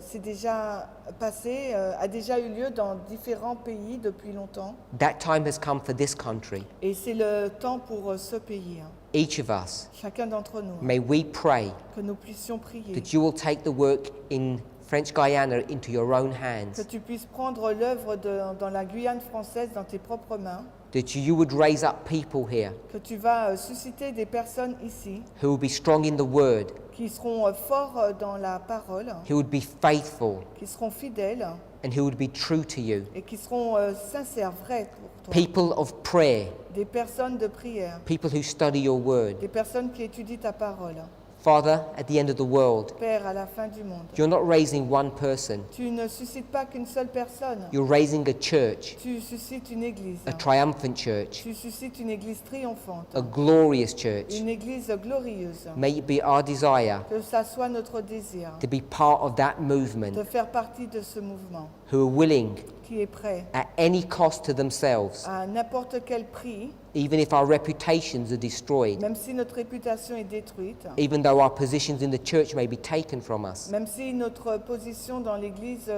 s'est déjà passé, a déjà eu lieu dans différents pays depuis longtemps. That time has come for this country. Et c'est le temps pour ce pays. Each of us, Chacun d'entre nous, may we pray que nous puissions prier, that you will take the work in French Guiana into your own que hands, tu puisses prendre l'œuvre dans la Guyane française dans tes propres mains, that you would raise up people here que tu vas susciter des personnes ici who will be strong in the word, qui seront forts dans la parole, who would be faithful, qui seront fidèles and who would be true to you. et qui seront sincères, vrais pour toi. People of prayer, Des personnes de prière, people who study your word. des personnes qui étudient ta parole. Father, at the end of the world, Père, à la fin du monde, you're not raising one person, tu ne suscites pas qu'une seule personne, you're raising a church, tu suscites une église. a triumphant church, Tu suscites une église triomphante, a glorious church. une église glorieuse. May it be our desire Que ça soit notre désir to be part of that de movement, faire partie de ce mouvement who are willing qui est prêt at any cost to themselves, à n'importe quel prix, even if our reputations are destroyed, même si notre réputation est détruite, even though our positions in the church may be taken from us. même si notre position dans l'église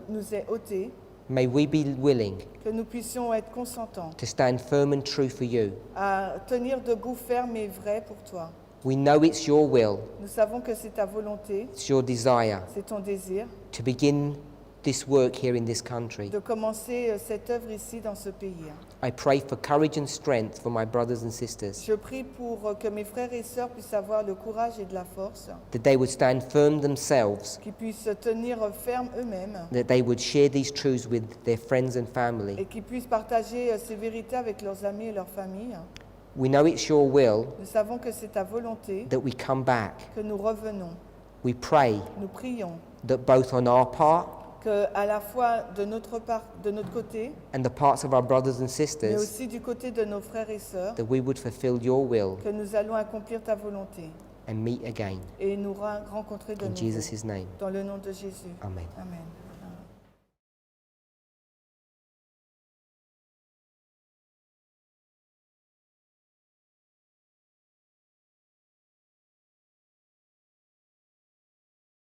nous est ôtée, May we be willing que nous puissions être consentants to stand firm and true for you. à tenir debout ferme et vrai pour toi. We know it's your will, Nous savons que c'est ta volonté, it's your desire c'est ton désir to begin this work here in this country. de commencer cette œuvre ici dans ce pays. I pray for courage and strength for my brothers and sisters, Je prie pour que mes frères et sœurs puissent avoir le courage et de la force, that they would stand firm themselves, qu'ils puissent tenir ferme eux-mêmes that they would share these truths with their friends and et family. qu'ils puissent partager ces vérités avec leurs amis et leurs familles. We know it's your will Nous savons que c'est ta volonté that we come back. que nous revenons. We pray Nous prions that both on our part que à la fois de notre part, de notre côté, and the parts of our brothers and mais sisters, aussi du côté de nos frères et sœurs, that we would fulfill your will que nous allons accomplir ta volonté and meet again. et nous rencontrer de In nouveau. Jesus' name, Dans le nom de Jésus. amen. Amen.